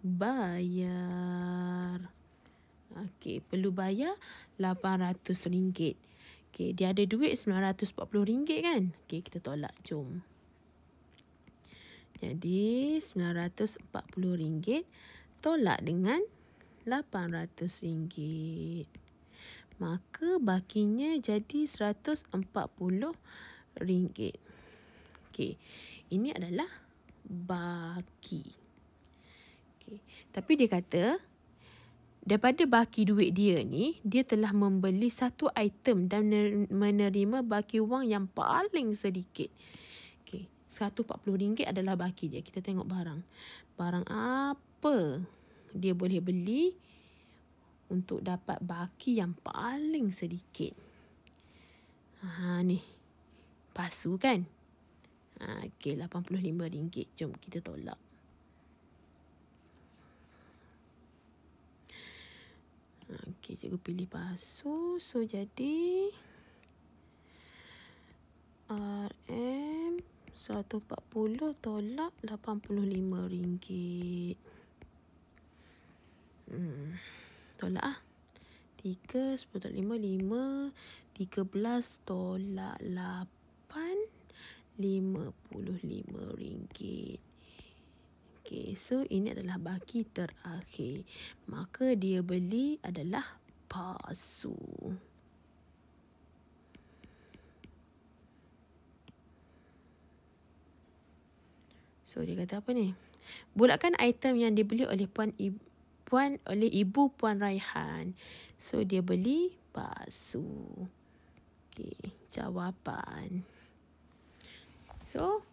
bayar. Okey, perlu bayar RM800. Okey, dia ada duit RM940 kan? Okey, kita tolak, jom. Jadi RM940 tolak dengan RM800. Maka bakinya jadi RM140. Okey, ini adalah baki. Okey, tapi dia kata daripada baki duit dia ni, dia telah membeli satu item dan menerima baki wang yang paling sedikit. Okey, RM140 adalah baki dia. Kita tengok barang. Barang apa dia boleh beli untuk dapat baki yang paling sedikit? Ni. Pasu kan? Okey, RM85. Jom kita tolak. Okey, cikgu pilih pasu. So, jadi RM 140 tolak RM85. Tolak lah. 3, 10 tolak 5, 5. 13 tolak 8, RM55. Okey, so ini adalah baki terakhir. Maka dia beli adalah pasu. So, dia kata apa ni? Bulatkan item yang dibeli oleh Ibu Puan Raihan. So, dia beli pasu. Okey, jawapan. So,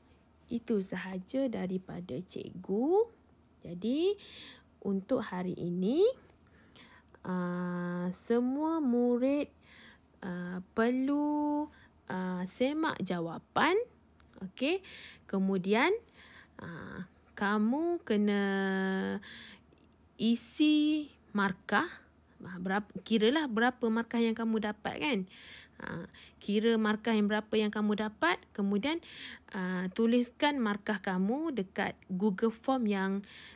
itu sahaja daripada cikgu. Jadi, untuk hari ini, semua murid perlu semak jawapan. Okey, kemudian kamu kena isi markah. Kiralah berapa markah yang kamu dapat kan. Kira markah yang berapa yang kamu dapat. Kemudian tuliskan markah kamu dekat Google Form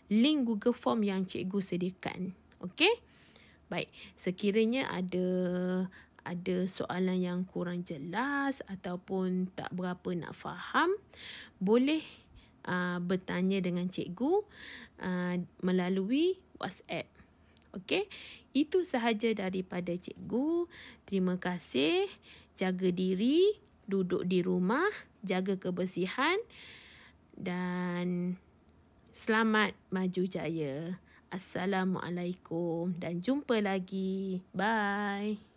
link Google Form yang cikgu sediakan. Okey? Baik, sekiranya ada soalan yang kurang jelas ataupun tak berapa nak faham, boleh bertanya dengan cikgu melalui WhatsApp. Okey, itu sahaja daripada cikgu. Terima kasih. Jaga diri, duduk di rumah, jaga kebersihan dan selamat maju jaya. Assalamualaikum dan jumpa lagi. Bye.